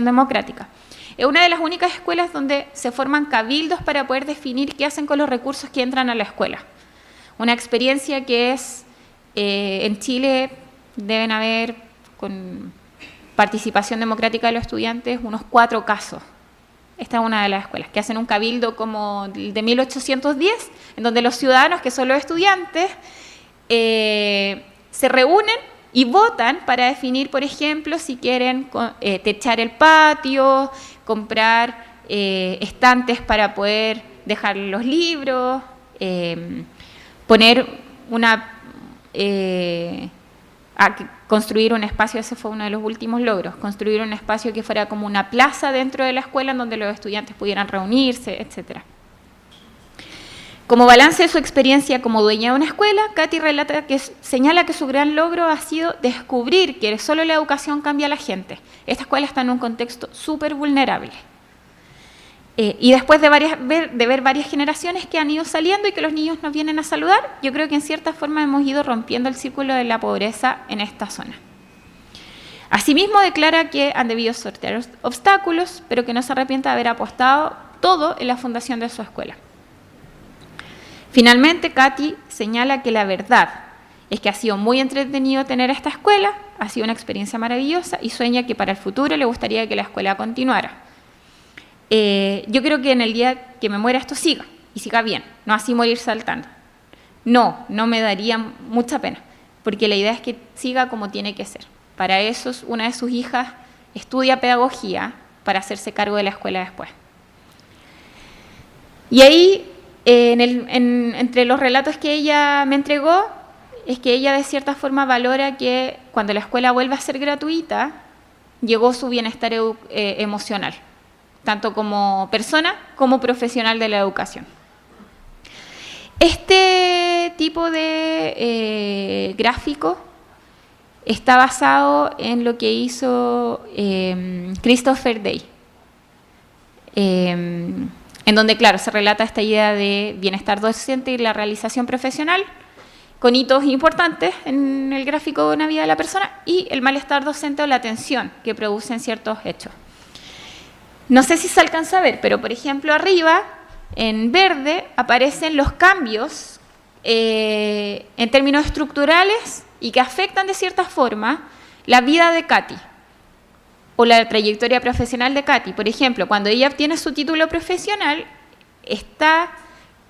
democrática. Es una de las únicas escuelas donde se forman cabildos para poder definir qué hacen con los recursos que entran a la escuela. Una experiencia que es, en Chile deben haber, con participación democrática de los estudiantes, unos 4 casos. Esta es una de las escuelas, que hacen un cabildo como de 1810, en donde los ciudadanos, que son los estudiantes, se reúnen y votan para definir, por ejemplo, si quieren techar el patio, comprar estantes para poder dejar los libros, poner construir un espacio. Ese fue uno de los últimos logros, construir un espacio que fuera como una plaza dentro de la escuela en donde los estudiantes pudieran reunirse, etc. Como balance de su experiencia como dueña de una escuela, Katy señala que su gran logro ha sido descubrir que solo la educación cambia a la gente. Esta escuela está en un contexto súper vulnerable. Y después de ver varias generaciones que han ido saliendo y que los niños nos vienen a saludar, yo creo que en cierta forma hemos ido rompiendo el círculo de la pobreza en esta zona. Asimismo, declara que han debido sortear obstáculos, pero que no se arrepiente de haber apostado todo en la fundación de su escuela. Finalmente, Katy señala que la verdad es que ha sido muy entretenido tener esta escuela, ha sido una experiencia maravillosa y sueña que para el futuro le gustaría que la escuela continuara. Yo creo que en el día que me muera esto siga, y siga bien, no así morir saltando. No me daría mucha pena, porque la idea es que siga como tiene que ser. Para eso una de sus hijas estudia pedagogía para hacerse cargo de la escuela después. Y ahí, entre los relatos que ella me entregó, es que ella de cierta forma valora que cuando la escuela vuelve a ser gratuita, llegó su bienestar emocional, tanto como persona como profesional de la educación. Este tipo de gráfico está basado en lo que hizo Christopher Day, en donde, claro, se relata esta idea de bienestar docente y la realización profesional, con hitos importantes en el gráfico de una vida de la persona, y el malestar docente o la tensión que producen ciertos hechos. No sé si se alcanza a ver, pero por ejemplo arriba, en verde, aparecen los cambios en términos estructurales y que afectan de cierta forma la vida de Katy o la trayectoria profesional de Katy. Por ejemplo, cuando ella obtiene su título profesional, está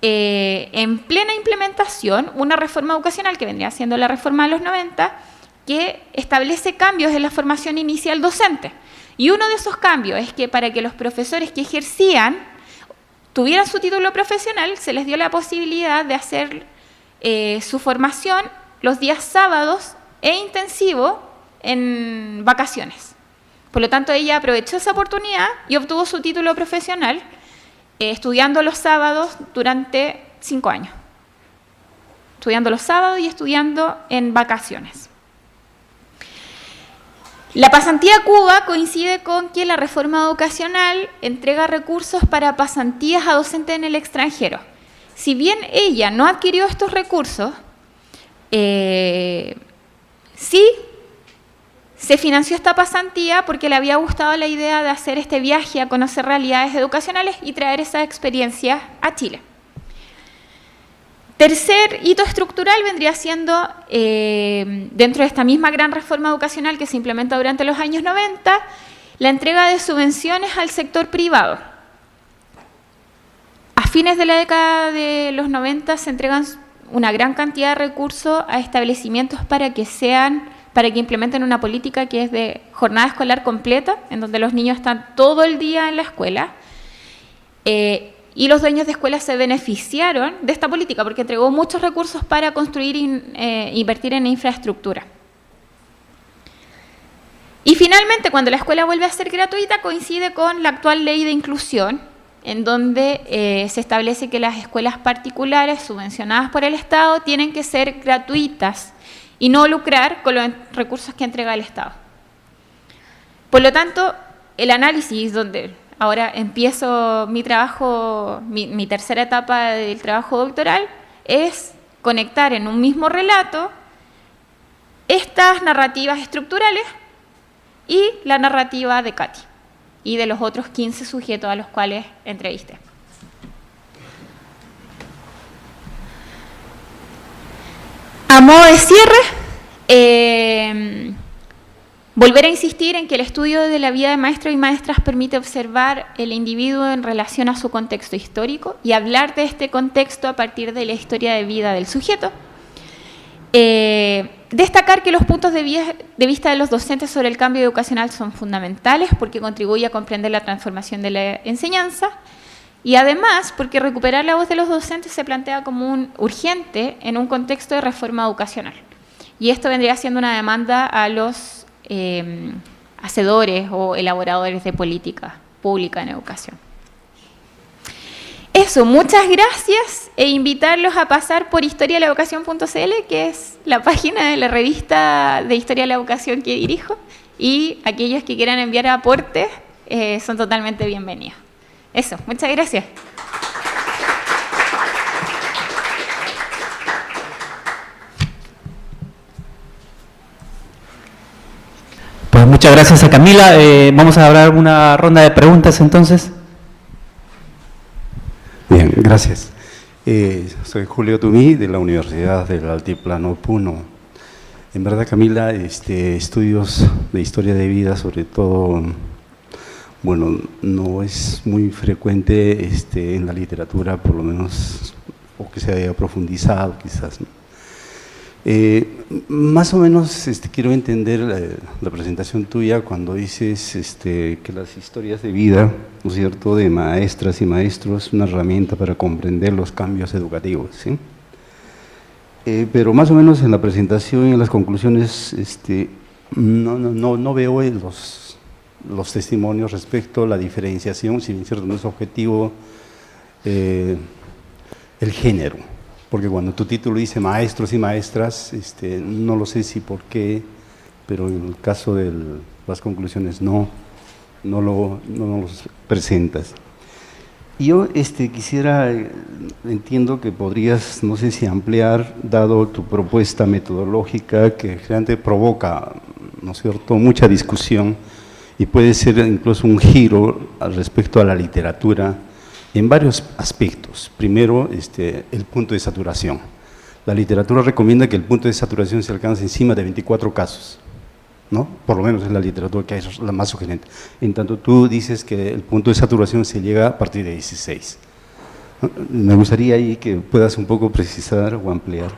en plena implementación una reforma educacional que vendría siendo la reforma de los 90, que establece cambios en la formación inicial docente. Y uno de esos cambios es que para que los profesores que ejercían tuvieran su título profesional, se les dio la posibilidad de hacer su formación los días sábados e intensivo en vacaciones. Por lo tanto, ella aprovechó esa oportunidad y obtuvo su título profesional estudiando los sábados durante 5 años. Estudiando los sábados y estudiando en vacaciones. La pasantía a Cuba coincide con que la reforma educacional entrega recursos para pasantías a docentes en el extranjero. Si bien ella no adquirió estos recursos, sí se financió esta pasantía porque le había gustado la idea de hacer este viaje a conocer realidades educacionales y traer esa experiencia a Chile. Tercer hito estructural vendría siendo, dentro de esta misma gran reforma educacional que se implementa durante los años 90, la entrega de subvenciones al sector privado. A fines de la década de los 90 se entregan una gran cantidad de recursos a establecimientos para que implementen una política que es de jornada escolar completa, en donde los niños están todo el día en la escuela. Y los dueños de escuelas se beneficiaron de esta política porque entregó muchos recursos para construir e invertir en infraestructura. Y finalmente, cuando la escuela vuelve a ser gratuita, coincide con la actual ley de inclusión, en donde se establece que las escuelas particulares subvencionadas por el Estado tienen que ser gratuitas y no lucrar con los recursos que entrega el Estado. Por lo tanto, el análisis, donde ahora empiezo mi trabajo, mi tercera etapa del trabajo doctoral, es conectar en un mismo relato estas narrativas estructurales y la narrativa de Katy y de los otros 15 sujetos a los cuales entrevisté. A modo de cierre, volver a insistir en que el estudio de la vida de maestros y maestras permite observar el individuo en relación a su contexto histórico y hablar de este contexto a partir de la historia de vida del sujeto. Destacar que los puntos de vista de los docentes sobre el cambio educacional son fundamentales porque contribuye a comprender la transformación de la enseñanza y además porque recuperar la voz de los docentes se plantea como un urgente en un contexto de reforma educacional. Y esto vendría siendo una demanda a los hacedores o elaboradores de política pública en educación. Eso, muchas gracias e invitarlos a pasar por historialeducación.cl, que es la página de la revista de Historia de la Educación que dirijo, y aquellos que quieran enviar aportes son totalmente bienvenidos. Eso, muchas gracias. Pues muchas gracias a Camila. Vamos a hablar una ronda de preguntas entonces. Bien, gracias. Soy Julio Tumí, de la Universidad del Altiplano Puno. En verdad, Camila, estudios de historia de vida, sobre todo, bueno, no es muy frecuente en la literatura, por lo menos, o que se haya profundizado quizás, ¿no? Más o menos quiero entender la presentación tuya cuando dices que las historias de vida, ¿no es cierto?, de maestras y maestros, es una herramienta para comprender los cambios educativos, ¿sí? Pero más o menos en la presentación y en las conclusiones no veo los testimonios respecto a la diferenciación, si bien cierto no es objetivo, el género. Porque cuando tu título dice maestros y maestras, no lo sé si por qué, pero en el caso de las conclusiones no los presentas. Y yo quisiera, entiendo que podrías, no sé si ampliar, dado tu propuesta metodológica que realmente provoca, ¿no es cierto?, mucha discusión y puede ser incluso un giro al respecto a la literatura, en varios aspectos. Primero, el punto de saturación. La literatura recomienda que el punto de saturación se alcance encima de 24 casos, ¿no? Por lo menos es la literatura que es la más sugerente. En tanto, tú dices que el punto de saturación se llega a partir de 16. Me gustaría ahí que puedas un poco precisar o ampliar.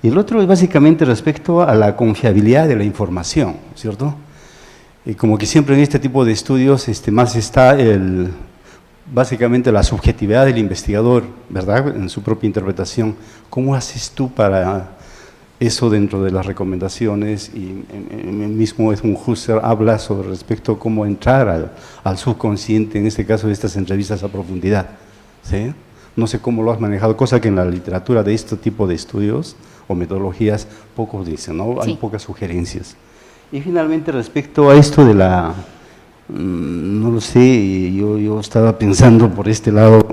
Y el otro es básicamente respecto a la confiabilidad de la información, ¿cierto? Y como que siempre en este tipo de estudios más está básicamente la subjetividad del investigador, ¿verdad?, en su propia interpretación. ¿Cómo haces tú para eso dentro de las recomendaciones? Y mismo es un Husserl habla sobre respecto a cómo entrar al subconsciente, en este caso de estas entrevistas a profundidad, ¿sí? No sé cómo lo has manejado, cosa que en la literatura de este tipo de estudios o metodologías pocos dicen, ¿no? Hay pocas sugerencias. Y finalmente respecto a esto de la... no lo sé, yo estaba pensando por este lado,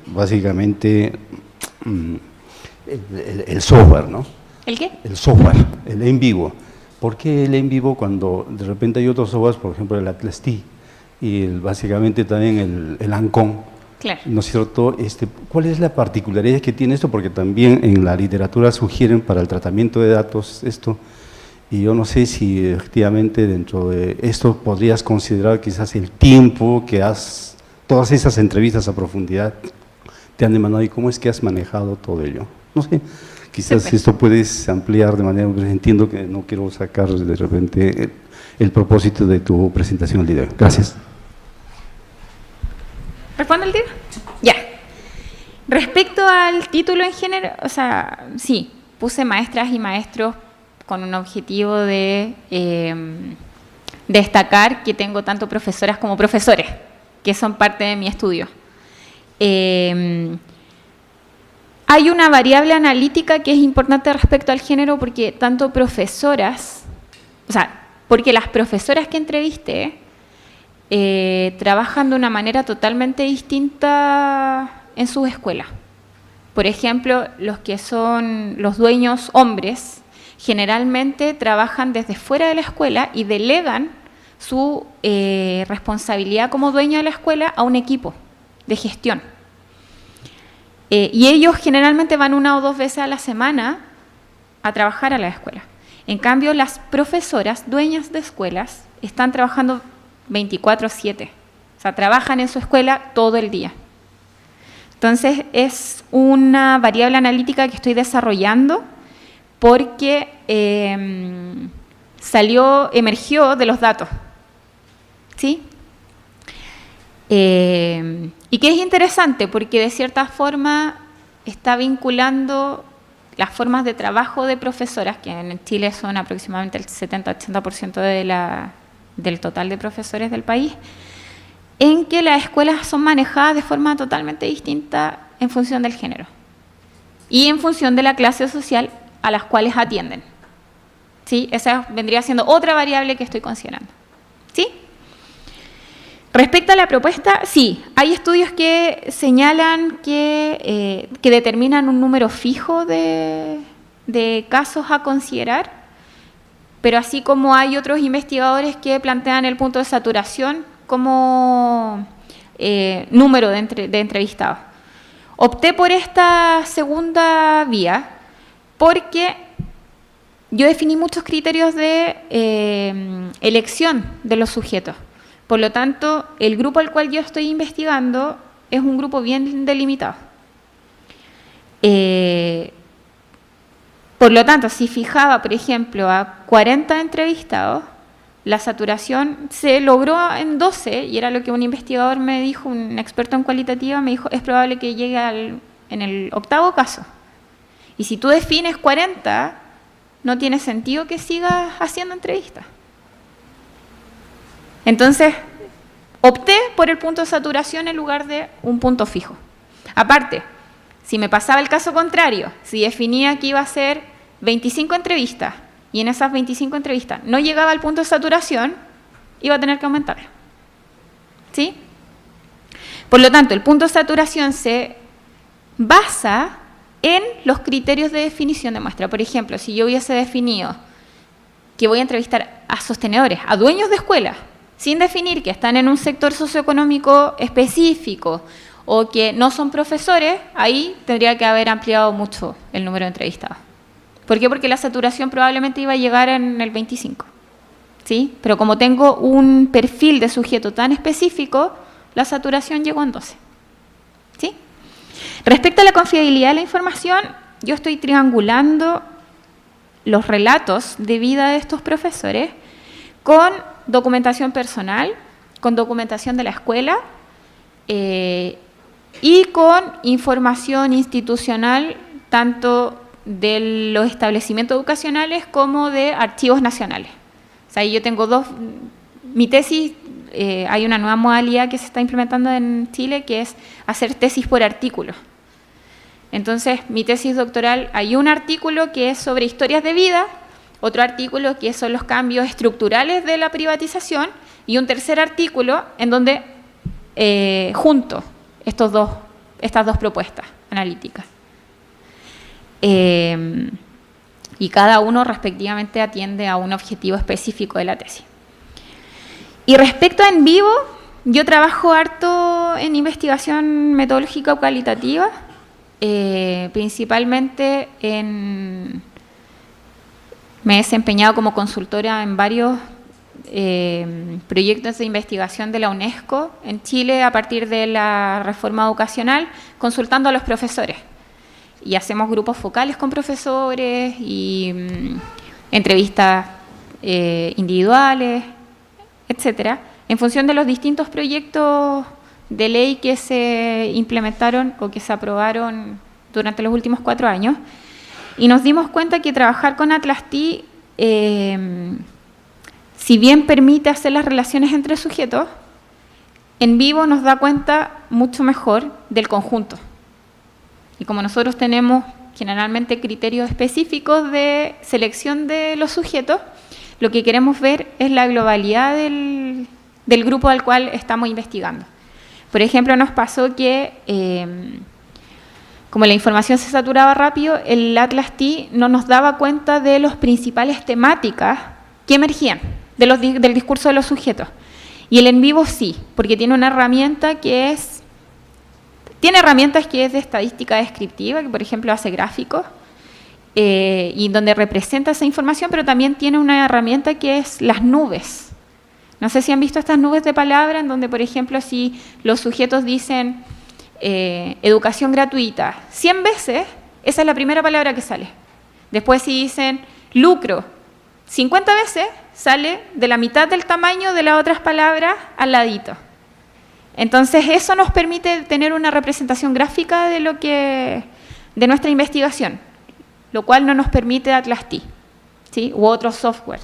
básicamente el software, ¿no? ¿El qué? El software, el en vivo. ¿Por qué el en vivo cuando de repente hay otros softwares, por ejemplo el Atlas T y básicamente también el Ancon? Claro. ¿No es cierto? ¿Cuál es la particularidad que tiene esto? Porque también en la literatura sugieren para el tratamiento de datos esto. Y yo no sé si efectivamente dentro de esto podrías considerar quizás el tiempo que todas esas entrevistas a profundidad te han demandado y cómo es que has manejado todo ello. No sé, quizás esto puedes ampliar de manera, entiendo que no quiero sacar de repente el propósito de tu presentación el día. Gracias. ¿Responde el título? Ya. Respecto al título en género, o sea, sí, puse maestras y maestros con un objetivo de destacar que tengo tanto profesoras como profesores, que son parte de mi estudio. Hay una variable analítica que es importante respecto al género porque tanto profesoras, o sea, porque las profesoras que entrevisté trabajan de una manera totalmente distinta en sus escuelas. Por ejemplo, los que son los dueños hombres, generalmente trabajan desde fuera de la escuela y delegan su responsabilidad como dueño de la escuela a un equipo de gestión. Y ellos generalmente van 1 o 2 veces a la semana a trabajar a la escuela. En cambio, las profesoras, dueñas de escuelas, están trabajando 24/7. O sea, trabajan en su escuela todo el día. Entonces, es una variable analítica que estoy desarrollando porque emergió de los datos. ¿Sí? Y que es interesante porque de cierta forma está vinculando las formas de trabajo de profesoras, que en Chile son aproximadamente el 70-80% del total de profesores del país, en que las escuelas son manejadas de forma totalmente distinta en función del género y en función de la clase social a las cuales atienden. ¿Sí? Esa vendría siendo otra variable que estoy considerando. ¿Sí? Respecto a la propuesta, sí, hay estudios que señalan que determinan un número fijo de casos a considerar, pero así como hay otros investigadores que plantean el punto de saturación como número de entrevistados. Opté por esta segunda vía porque yo definí muchos criterios de elección de los sujetos. Por lo tanto, el grupo al cual yo estoy investigando es un grupo bien delimitado. Por lo tanto, si fijaba, por ejemplo, a 40 entrevistados, la saturación se logró en 12, y era lo que un investigador me dijo, un experto en cualitativa, me dijo, es probable que llegue en el 8º caso. Y si tú defines 40, no tiene sentido que sigas haciendo entrevistas. Entonces, opté por el punto de saturación en lugar de un punto fijo. Aparte, si me pasaba el caso contrario, si definía que iba a ser 25 entrevistas y en esas 25 entrevistas no llegaba al punto de saturación, iba a tener que aumentarlo. ¿Sí? Por lo tanto, el punto de saturación se basa en los criterios de definición de muestra. Por ejemplo, si yo hubiese definido que voy a entrevistar a sostenedores, a dueños de escuelas, sin definir que están en un sector socioeconómico específico o que no son profesores, ahí tendría que haber ampliado mucho el número de entrevistados. ¿Por qué? Porque la saturación probablemente iba a llegar en el 25. ¿Sí? Pero como tengo un perfil de sujeto tan específico, la saturación llegó en 12. ¿Sí? Respecto a la confiabilidad de la información, yo estoy triangulando los relatos de vida de estos profesores con documentación personal, con documentación de la escuela y con información institucional tanto de los establecimientos educacionales como de archivos nacionales. O sea, yo tengo mi tesis, hay una nueva modalidad que se está implementando en Chile que es hacer tesis por artículo. Entonces, mi tesis doctoral, hay un artículo que es sobre historias de vida, otro artículo que son los cambios estructurales de la privatización y un tercer artículo en donde junto estas dos propuestas analíticas. Y cada uno respectivamente atiende a un objetivo específico de la tesis. Y respecto a en vivo, yo trabajo harto en investigación metodológica o cualitativa, principalmente me he desempeñado como consultora en varios proyectos de investigación de la UNESCO en Chile a partir de la reforma educacional, consultando a los profesores. Y hacemos grupos focales con profesores y entrevistas individuales, etcétera, en función de los distintos proyectos de ley que se implementaron o que se aprobaron durante los últimos 4 años. Y nos dimos cuenta que trabajar con Atlas-T, si bien permite hacer las relaciones entre sujetos, en vivo nos da cuenta mucho mejor del conjunto. Y como nosotros tenemos generalmente criterios específicos de selección de los sujetos, lo que queremos ver es la globalidad del grupo al cual estamos investigando. Por ejemplo, nos pasó que, como la información se saturaba rápido, el Atlas T no nos daba cuenta de las principales temáticas que emergían del discurso de los sujetos. Y el en vivo sí, porque tiene una herramienta que es... Tiene herramientas que es de estadística descriptiva, que por ejemplo hace gráficos, y donde representa esa información, pero también tiene una herramienta que es las nubes. No sé si han visto estas nubes de palabra, en donde, por ejemplo, si los sujetos dicen educación gratuita 100 veces, esa es la primera palabra que sale. Después, si dicen lucro 50 veces, sale de la mitad del tamaño de las otras palabras al ladito. Entonces, eso nos permite tener una representación gráfica de nuestra investigación, lo cual no nos permite Atlas T, ¿sí? U otro software.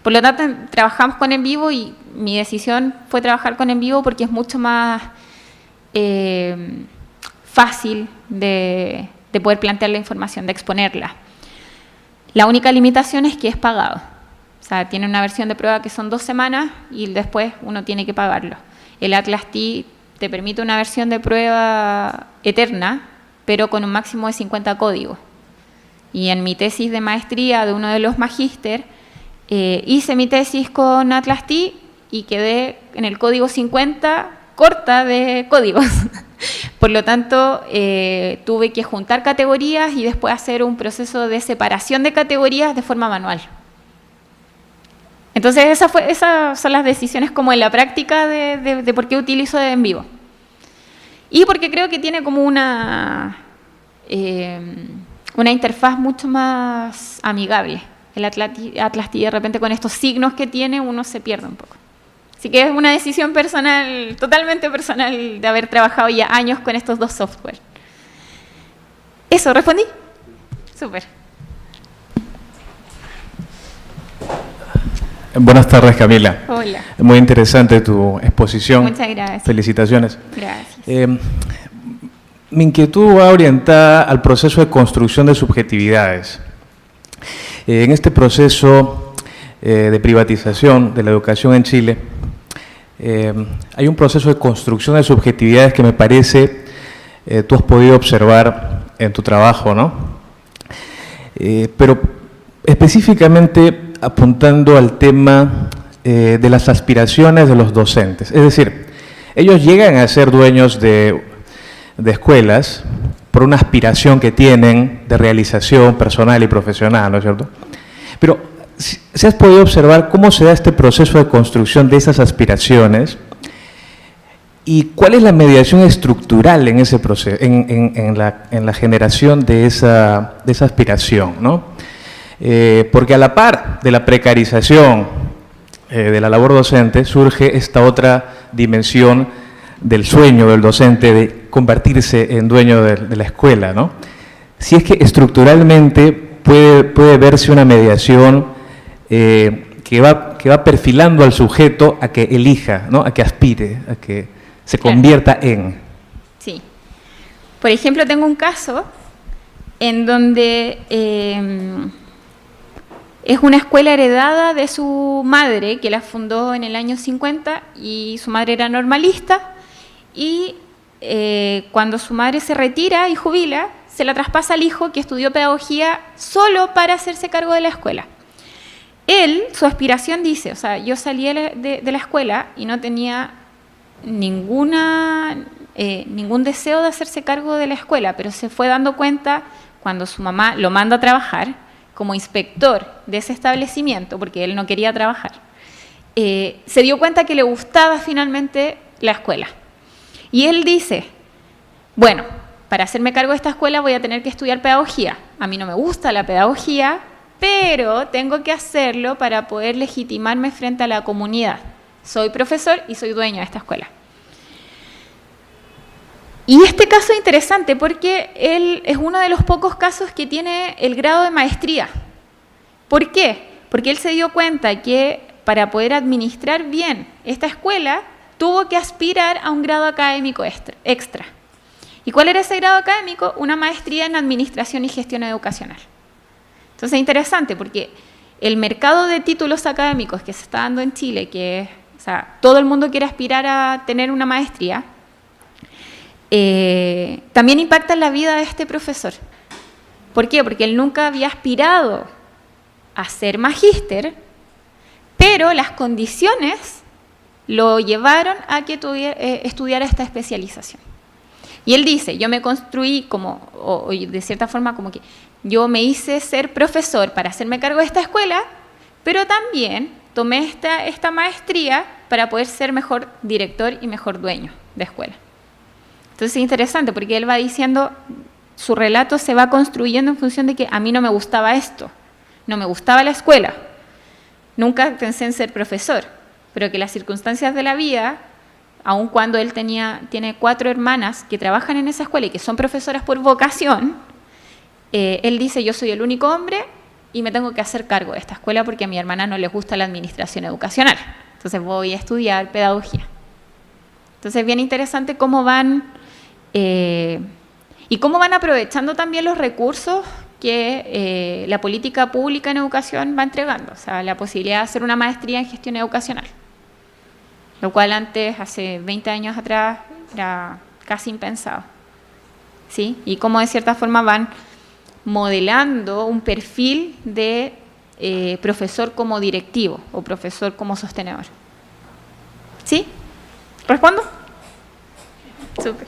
Por lo tanto, trabajamos con en vivo y mi decisión fue trabajar con en vivo porque es mucho más fácil de poder plantear la información, de exponerla. La única limitación es que es pagado. O sea, tiene una versión de prueba que son 2 semanas y después uno tiene que pagarlo. El Atlas T te permite una versión de prueba eterna, pero con un máximo de 50 códigos. Y en mi tesis de maestría de uno de los magíster, hice mi tesis con Atlas T y quedé en el código 50 corta de códigos. Por lo tanto, tuve que juntar categorías y después hacer un proceso de separación de categorías de forma manual. Entonces, esas son las decisiones como en la práctica de por qué utilizo en vivo. Y porque creo que tiene como una interfaz mucho más amigable. El Atlas T de repente con estos signos que tiene uno se pierde un poco. Así que es una decisión personal, totalmente personal, de haber trabajado ya años con estos 2 software. ¿Eso respondí? Súper. Buenas tardes, Camila. Hola. Muy interesante tu exposición. Muchas gracias. Felicitaciones. Gracias. Mi inquietud va orientada al proceso de construcción de subjetividades. En este proceso de privatización de la educación en Chile, hay un proceso de construcción de subjetividades que me parece tú has podido observar en tu trabajo, ¿no? Pero específicamente apuntando al tema de las aspiraciones de los docentes. Es decir, ellos llegan a ser dueños de escuelas por una aspiración que tienen de realización personal y profesional, ¿no es cierto? Pero ¿se has podido observar cómo se da este proceso de construcción de esas aspiraciones y cuál es la mediación estructural en ese proceso, en la generación de esa aspiración, ¿no? Porque a la par de la precarización de la labor docente surge esta otra dimensión del sueño del docente de convertirse en dueño de la escuela, ¿no? Si es que estructuralmente puede verse una mediación que va perfilando al sujeto a que elija, ¿no? A que aspire, a que se convierta en. Sí. Por ejemplo, tengo un caso en donde es una escuela heredada de su madre, que la fundó en el año 50, y su madre era normalista, y cuando su madre se retira y jubila, se la traspasa al hijo que estudió pedagogía solo para hacerse cargo de la escuela. Él, su aspiración dice, o sea, yo salí de la escuela y no tenía ningún deseo de hacerse cargo de la escuela, pero se fue dando cuenta cuando su mamá lo manda a trabajar como inspector de ese establecimiento, porque él no quería trabajar, se dio cuenta que le gustaba finalmente la escuela. Y él dice, bueno, para hacerme cargo de esta escuela voy a tener que estudiar pedagogía. A mí no me gusta la pedagogía, pero tengo que hacerlo para poder legitimarme frente a la comunidad. Soy profesor y soy dueño de esta escuela. Y este caso es interesante porque él es uno de los pocos casos que tiene el grado de maestría. ¿Por qué? Porque él se dio cuenta que para poder administrar bien esta escuela tuvo que aspirar a un grado académico extra. ¿Y cuál era ese grado académico? Una maestría en Administración y Gestión Educacional. Entonces es interesante porque el mercado de títulos académicos que se está dando en Chile, que es, o sea, todo el mundo quiere aspirar a tener una maestría, también impacta en la vida de este profesor. ¿Por qué? Porque él nunca había aspirado a ser magíster, pero las condiciones lo llevaron a que estudiara esta especialización. Y él dice, yo me construí como, o de cierta forma como que yo me hice ser profesor para hacerme cargo de esta escuela, pero también tomé esta maestría para poder ser mejor director y mejor dueño de escuela. Entonces es interesante porque él va diciendo, su relato se va construyendo en función de que a mí no me gustaba esto, no me gustaba la escuela, nunca pensé en ser profesor, pero que las circunstancias de la vida, aun cuando él tiene 4 hermanas que trabajan en esa escuela y que son profesoras por vocación, él dice, yo soy el único hombre y me tengo que hacer cargo de esta escuela porque a mi hermana no les gusta la administración educacional. Entonces voy a estudiar pedagogía. Entonces es bien interesante cómo van, y cómo van aprovechando también los recursos que la política pública en educación va entregando. O sea, la posibilidad de hacer una maestría en gestión educacional, lo cual antes, hace 20 años atrás, era casi impensado. ¿Sí? Y cómo de cierta forma van modelando un perfil de profesor como directivo o profesor como sostenedor. ¿Sí? ¿Respondo? Súper.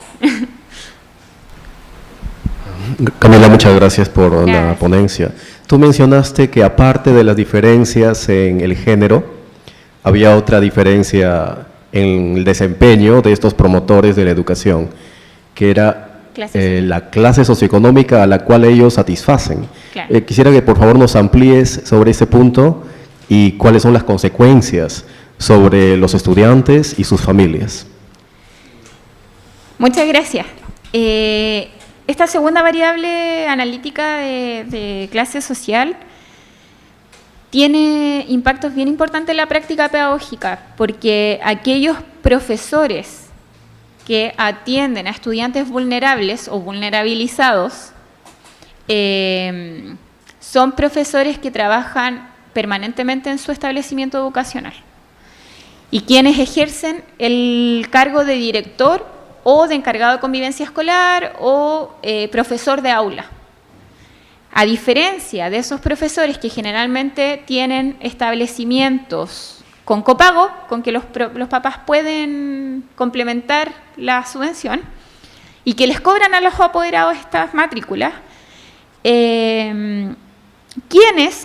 Camila, muchas gracias por la ponencia. Tú mencionaste que aparte de las diferencias en el género, había otra diferencia en el desempeño de estos promotores de la educación, que era la clase socioeconómica a la cual ellos satisfacen. Claro. Quisiera que por favor nos amplíes sobre ese punto y cuáles son las consecuencias sobre los estudiantes y sus familias. Muchas gracias. Esta segunda variable analítica de clase social tiene impactos bien importantes en la práctica pedagógica, porque aquellos profesores que atienden a estudiantes vulnerables o vulnerabilizados son profesores que trabajan permanentemente en su establecimiento educacional y quienes ejercen el cargo de director o de encargado de convivencia escolar o profesor de aula. A diferencia de esos profesores que generalmente tienen establecimientos con copago, con que los papás pueden complementar la subvención y que les cobran a los apoderados estas matrículas, quienes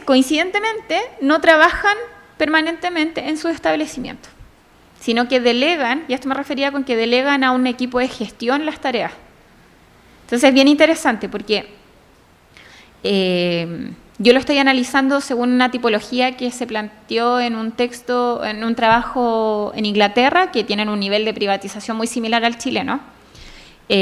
coincidentemente no trabajan permanentemente en su establecimiento, sino que delegan, y a esto me refería con que delegan a un equipo de gestión las tareas. Entonces es bien interesante porque yo lo estoy analizando según una tipología que se planteó en un texto, en un trabajo en Inglaterra, que tienen un nivel de privatización muy similar al chileno. Y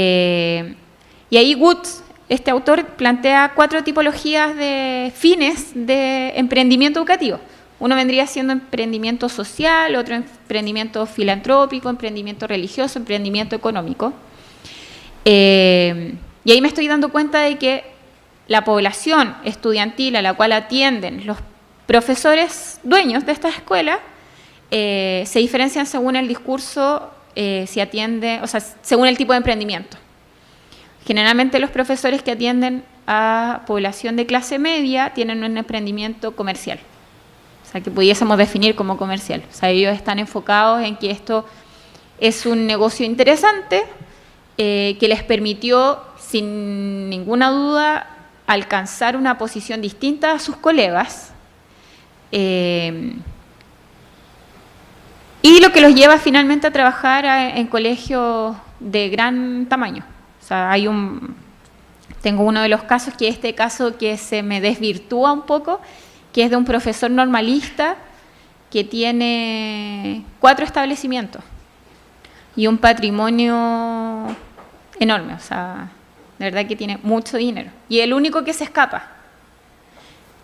ahí Woods, este autor, plantea 4 tipologías de fines de emprendimiento educativo. Uno vendría siendo emprendimiento social, otro emprendimiento filantrópico, emprendimiento religioso, emprendimiento económico. Y ahí me estoy dando cuenta de que la población estudiantil a la cual atienden los profesores dueños de esta escuela se diferencian según el discurso, según el tipo de emprendimiento. Generalmente los profesores que atienden a población de clase media tienen un emprendimiento comercial, o sea, que pudiésemos definir como comercial. O sea, ellos están enfocados en que esto es un negocio interesante que les permitió, sin ninguna duda, alcanzar una posición distinta a sus colegas y lo que los lleva finalmente a trabajar en colegios de gran tamaño. O sea, tengo uno de los casos, que este caso que se me desvirtúa un poco, que es de un profesor normalista que tiene 4 establecimientos y un patrimonio enorme, o sea, de verdad que tiene mucho dinero. Y el único que se escapa.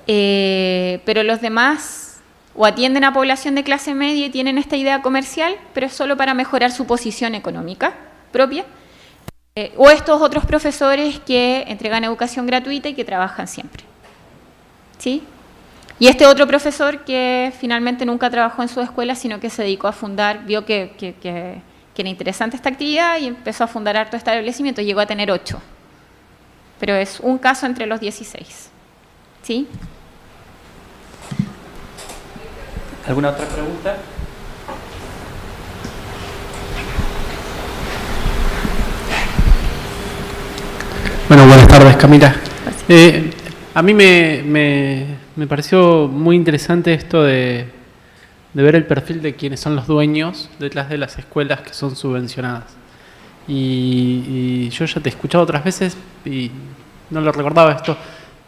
Pero los demás o atienden a población de clase media y tienen esta idea comercial, pero es solo para mejorar su posición económica propia. O estos otros profesores que entregan educación gratuita y que trabajan siempre. ¿Sí? Y este otro profesor que finalmente nunca trabajó en su escuela, sino que se dedicó a fundar, vio que era interesante esta actividad y empezó a fundar harto establecimientos, llegó a tener 8. Pero es un caso entre los 16. ¿Sí? ¿Alguna otra pregunta? Bueno, buenas tardes, Camila. A mí me pareció muy interesante esto de ver el perfil de quienes son los dueños detrás de las escuelas que son subvencionadas. Y yo ya te he escuchado otras veces y no lo recordaba esto,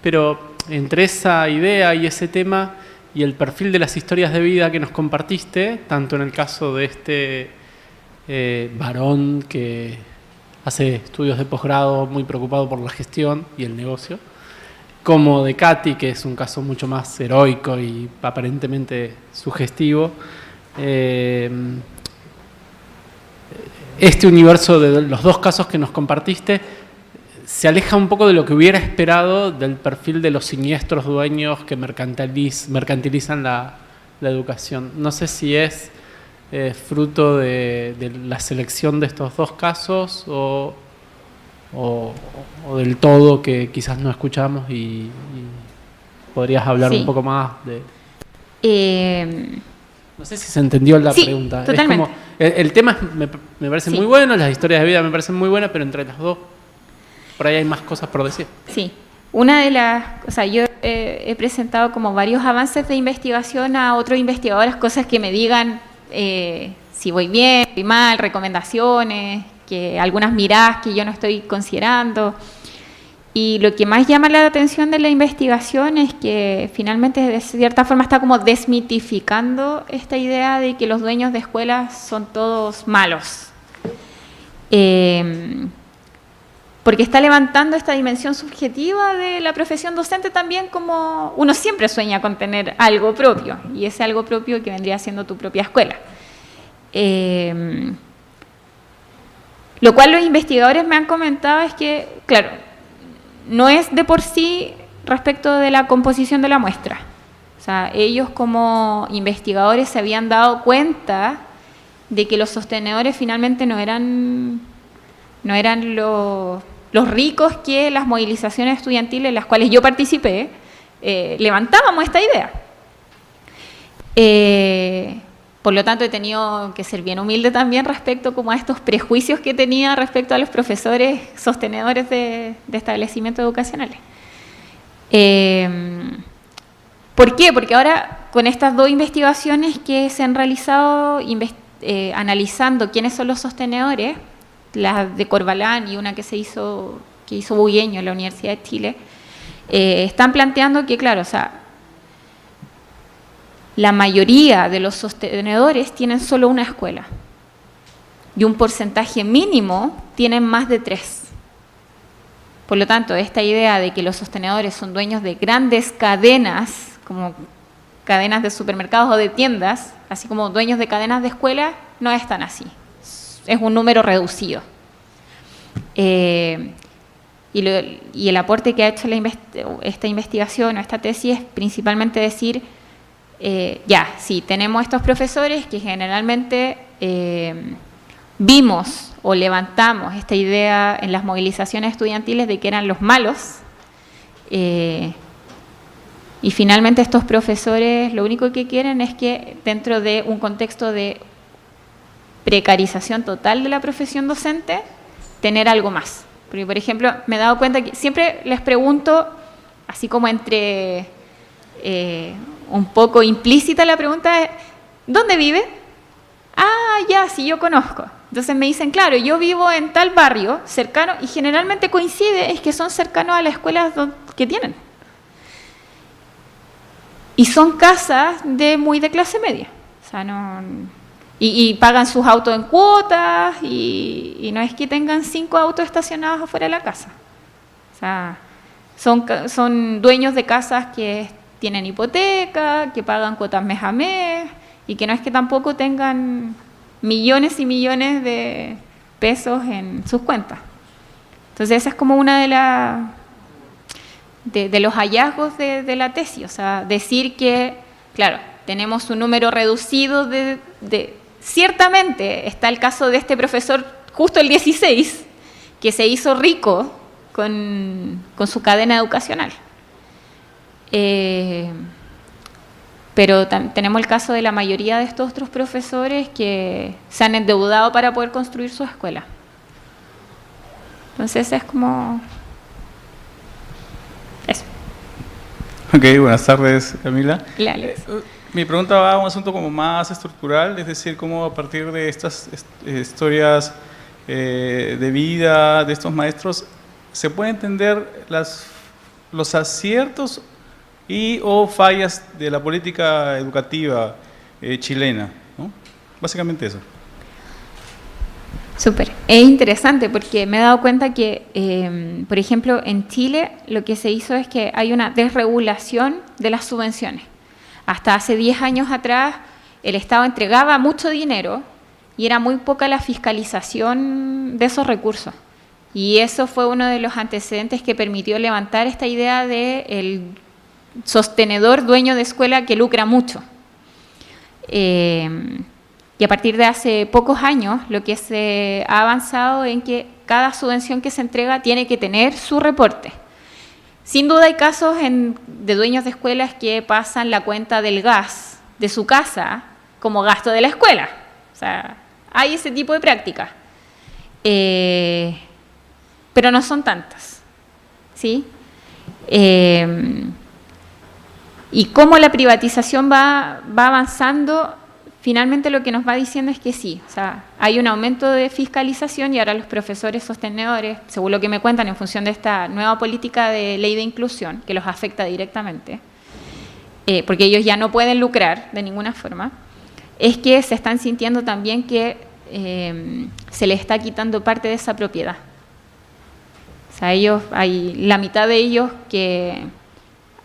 pero entre esa idea y ese tema y el perfil de las historias de vida que nos compartiste, tanto en el caso de este varón que hace estudios de posgrado muy preocupado por la gestión y el negocio, como de Katy, que es un caso mucho más heroico y aparentemente sugestivo. Este universo de los dos casos que nos compartiste se aleja un poco de lo que hubiera esperado del perfil de los siniestros dueños que mercantilizan la educación. No sé si es fruto de la selección de estos dos casos o del todo que quizás no escuchamos y podrías hablar un poco más de... No sé si se entendió la pregunta. Totalmente. Es como, el tema me parece muy bueno, las historias de vida me parecen muy buenas, pero entre las dos por ahí hay más cosas por decir. Sí. Una de las... O sea, yo he presentado como varios avances de investigación a otros investigadores, cosas que me digan si voy bien, voy mal, recomendaciones, que algunas miradas que yo no estoy considerando. Y lo que más llama la atención de la investigación es que finalmente de cierta forma está como desmitificando esta idea de que los dueños de escuelas son todos malos. Porque está levantando esta dimensión subjetiva de la profesión docente también, como uno siempre sueña con tener algo propio, y ese algo propio que vendría siendo tu propia escuela. Lo cual los investigadores me han comentado es que, claro, no es de por sí respecto de la composición de la muestra. O sea, ellos como investigadores se habían dado cuenta de que los sostenedores finalmente no eran los ricos que las movilizaciones estudiantiles en las cuales yo participé levantábamos esta idea. Por lo tanto, he tenido que ser bien humilde también respecto como a estos prejuicios que tenía respecto a los profesores sostenedores de establecimientos educacionales. ¿Por qué? Porque ahora, con estas dos investigaciones que se han realizado analizando quiénes son los sostenedores, la de Corbalán y una que hizo Bugueño en la Universidad de Chile, están planteando que, claro, o sea, la mayoría de los sostenedores tienen solo una escuela y un porcentaje mínimo tienen más de 3. Por lo tanto, esta idea de que los sostenedores son dueños de grandes cadenas, como cadenas de supermercados o de tiendas, así como dueños de cadenas de escuelas, no es tan así. Es un número reducido. Y el aporte que ha hecho esta investigación o esta tesis es principalmente decir, sí, tenemos estos profesores que generalmente vimos o levantamos esta idea en las movilizaciones estudiantiles de que eran los malos, y finalmente estos profesores lo único que quieren es que dentro de un contexto de precarización total de la profesión docente, tener algo más. Porque, por ejemplo, me he dado cuenta que siempre les pregunto, así como entre un poco implícita la pregunta es, ¿dónde vive? Ah, ya, sí, yo conozco. Entonces me dicen, claro, yo vivo en tal barrio cercano, y generalmente coincide, es que son cercanos a las escuelas que tienen. Y son casas muy de clase media. O sea, no... Y pagan sus autos en cuotas, y no es que tengan 5 autos estacionados afuera de la casa. O sea, son dueños de casas que tienen hipoteca, que pagan cuotas mes a mes, y que no es que tampoco tengan millones y millones de pesos en sus cuentas. Entonces esa es como una de los hallazgos de la tesis. O sea, decir que, claro, tenemos un número reducido ciertamente está el caso de este profesor, justo el 16, que se hizo rico con su cadena educacional. Pero tenemos el caso de la mayoría de estos otros profesores que se han endeudado para poder construir su escuela. Entonces es como eso. Ok, buenas tardes, Camila. Hola, Alex. Mi pregunta va a un asunto como más estructural, es decir, cómo a partir de estas historias de vida de estos maestros se puede entender los aciertos y o fallas de la política educativa chilena, ¿no? Básicamente eso. Súper. Es interesante porque me he dado cuenta que, por ejemplo, en Chile lo que se hizo es que hay una desregulación de las subvenciones. Hasta hace 10 años atrás el Estado entregaba mucho dinero y era muy poca la fiscalización de esos recursos. Y eso fue uno de los antecedentes que permitió levantar esta idea del sostenedor dueño de escuela que lucra mucho. Y a partir de hace pocos años lo que se ha avanzado en que cada subvención que se entrega tiene que tener su reporte. Sin duda hay casos de dueños de escuelas que pasan la cuenta del gas de su casa como gasto de la escuela. O sea, hay ese tipo de prácticas. Pero no son tantas, ¿sí? Y cómo la privatización va avanzando, finalmente lo que nos va diciendo es que sí, o sea, hay un aumento de fiscalización y ahora los profesores sostenedores, según lo que me cuentan en función de esta nueva política de ley de inclusión, que los afecta directamente, porque ellos ya no pueden lucrar de ninguna forma, es que se están sintiendo también que se les está quitando parte de esa propiedad. O sea, hay la mitad de ellos que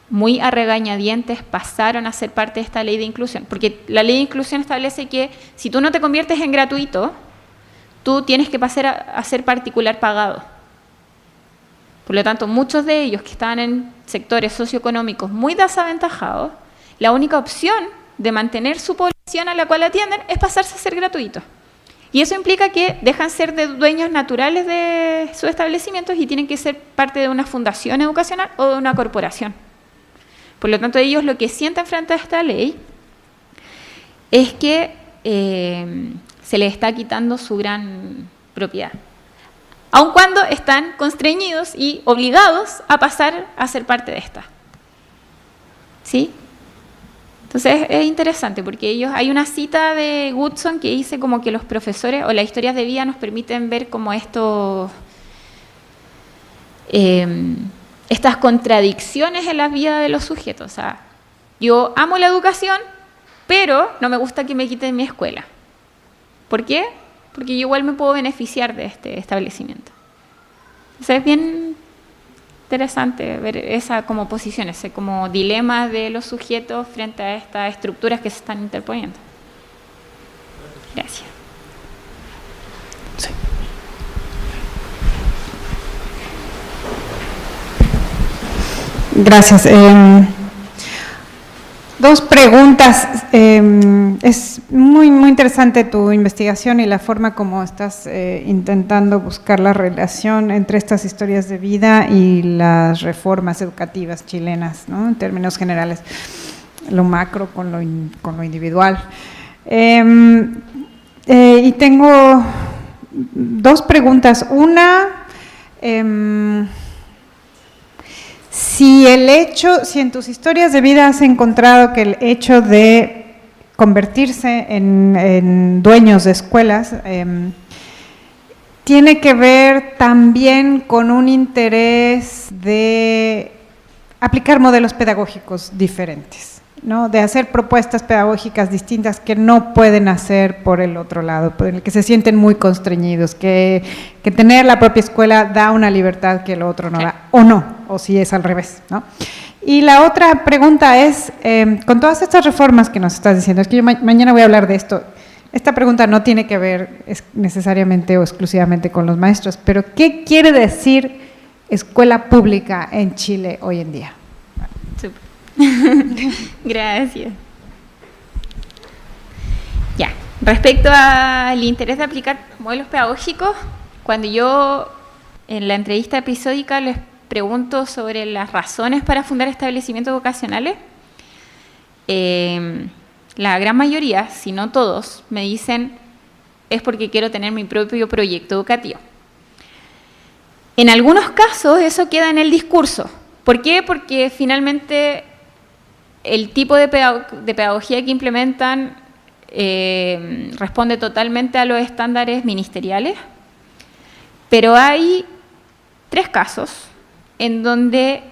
muy a regañadientes pasaron a ser parte de esta ley de inclusión, porque la ley de inclusión establece que si tú no te conviertes en gratuito, tú tienes que pasar a ser particular pagado. Por lo tanto, muchos de ellos que estaban en sectores socioeconómicos muy desaventajados, la única opción de mantener su población a la cual atienden es pasarse a ser gratuito. Y eso implica que dejan ser de dueños naturales de sus establecimientos y tienen que ser parte de una fundación educacional o de una corporación. Por lo tanto, ellos lo que sienten frente a esta ley es que se les está quitando su gran propiedad, aun cuando están constreñidos y obligados a pasar a ser parte de esta. ¿Sí? Entonces es interesante porque hay una cita de Goodson que dice como que los profesores o las historias de vida nos permiten ver como estas contradicciones en la vida de los sujetos. O sea, yo amo la educación, pero no me gusta que me quiten mi escuela. ¿Por qué? Porque yo igual me puedo beneficiar de este establecimiento. Entonces es bien interesante ver esa como posición, ese como dilema de los sujetos frente a estas estructuras que se están interponiendo. Gracias. Sí. Gracias. Dos preguntas. Es muy interesante tu investigación y la forma como estás intentando buscar la relación entre estas historias de vida y las reformas educativas chilenas, ¿no? En términos generales, lo macro con lo individual. Y tengo dos preguntas. Una, si en tus historias de vida has encontrado que el hecho de convertirse en dueños de escuelas tiene que ver también con un interés de aplicar modelos pedagógicos diferentes, ¿no? De hacer propuestas pedagógicas distintas que no pueden hacer por el otro lado, por el que se sienten muy constreñidos, que tener la propia escuela da una libertad que el otro no da, o no, o si es al revés, ¿no? Y la otra pregunta es, con todas estas reformas que nos estás diciendo, es que yo mañana voy a hablar de esto, esta pregunta no tiene que ver necesariamente o exclusivamente con los maestros, pero ¿qué quiere decir escuela pública en Chile hoy en día. Súper. Gracias. Ya, respecto al interés de aplicar modelos pedagógicos, cuando yo en la entrevista episódica les pregunto sobre las razones para fundar establecimientos vocacionales, la gran mayoría, si no todos, me dicen es porque quiero tener mi propio proyecto educativo. En algunos casos eso queda en el discurso. ¿Por qué? Porque finalmente el tipo de pedagogía que implementan responde totalmente a los estándares ministeriales, pero hay 3 casos en donde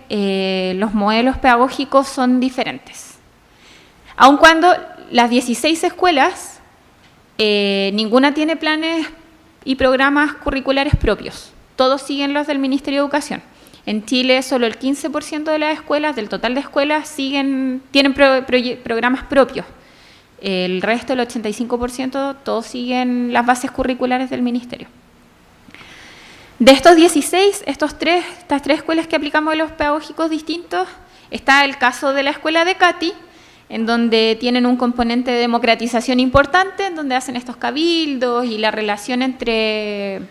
los modelos pedagógicos son diferentes. Aun cuando las 16 escuelas, ninguna tiene planes y programas curriculares propios, todos siguen los del Ministerio de Educación. En Chile solo el 15% de las escuelas, del total de escuelas, tienen programas propios. El resto, el 85%, todos siguen las bases curriculares del Ministerio. De estos 16, estas 3 escuelas que aplicamos modelos pedagógicos distintos, está el caso de la escuela de Cati, en donde tienen un componente de democratización importante, en donde hacen estos cabildos y la relación entre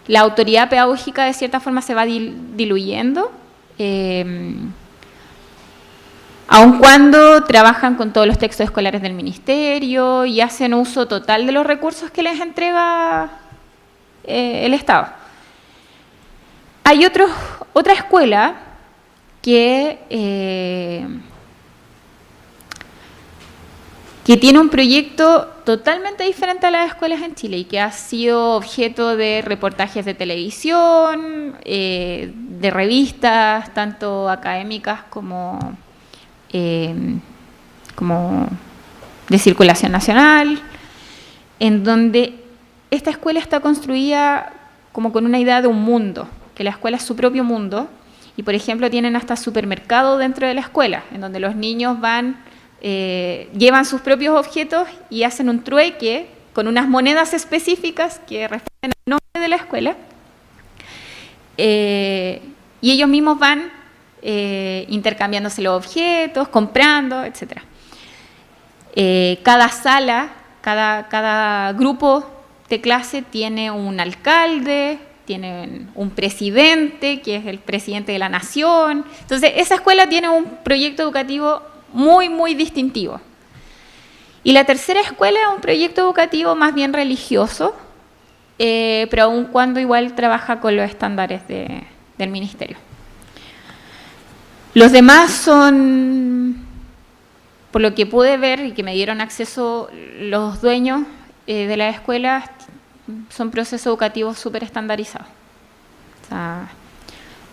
la autoridad pedagógica de cierta forma se va diluyendo, aun cuando trabajan con todos los textos escolares del ministerio y hacen uso total de los recursos que les entrega el Estado. Hay otra escuela que tiene un proyecto totalmente diferente a las escuelas en Chile y que ha sido objeto de reportajes de televisión, de revistas, tanto académicas como de circulación nacional, en donde esta escuela está construida como con una idea de un mundo, que la escuela es su propio mundo, y por ejemplo tienen hasta supermercado dentro de la escuela, en donde los niños van, llevan sus propios objetos y hacen un trueque con unas monedas específicas que responden al nombre de la escuela, y ellos mismos van intercambiándose los objetos, comprando, etc. Cada sala, cada grupo de clase tiene un alcalde, tienen un presidente, que es el presidente de la nación. Entonces, esa escuela tiene un proyecto educativo muy, muy distintivo. Y la tercera escuela es un proyecto educativo más bien religioso, pero aun cuando igual trabaja con los estándares del ministerio. Los demás son, por lo que pude ver y que me dieron acceso los dueños de las escuelas, son procesos educativos súper estandarizados. O sea,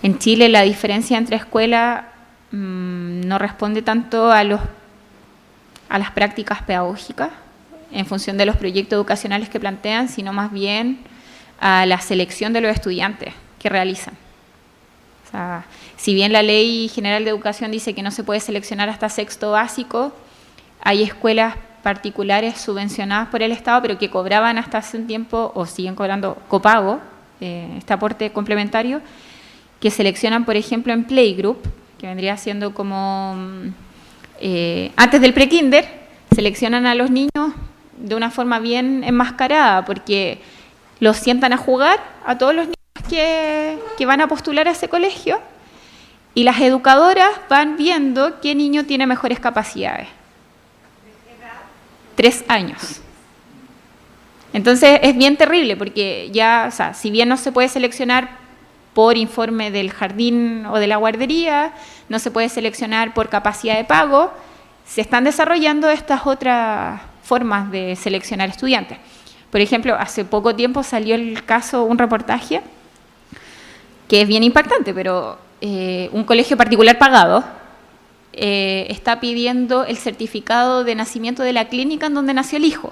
en Chile la diferencia entre escuelas no responde tanto a las prácticas pedagógicas en función de los proyectos educacionales que plantean, sino más bien a la selección de los estudiantes que realizan. O sea, si bien la Ley General de Educación dice que no se puede seleccionar hasta sexto básico, hay escuelas particulares subvencionadas por el Estado, pero que cobraban hasta hace un tiempo, o siguen cobrando copago, este aporte complementario, que seleccionan, por ejemplo, en Playgroup, que vendría siendo como antes del prekinder, seleccionan a los niños de una forma bien enmascarada, porque los sientan a jugar a todos los niños que van a postular a ese colegio, y las educadoras van viendo qué niño tiene mejores capacidades. 3 años. Entonces es bien terrible porque ya, o sea, si bien no se puede seleccionar por informe del jardín o de la guardería, no se puede seleccionar por capacidad de pago, se están desarrollando estas otras formas de seleccionar estudiantes. Por ejemplo, hace poco tiempo salió el caso, un reportaje, que es bien impactante, pero un colegio particular pagado está pidiendo el certificado de nacimiento de la clínica en donde nació el hijo,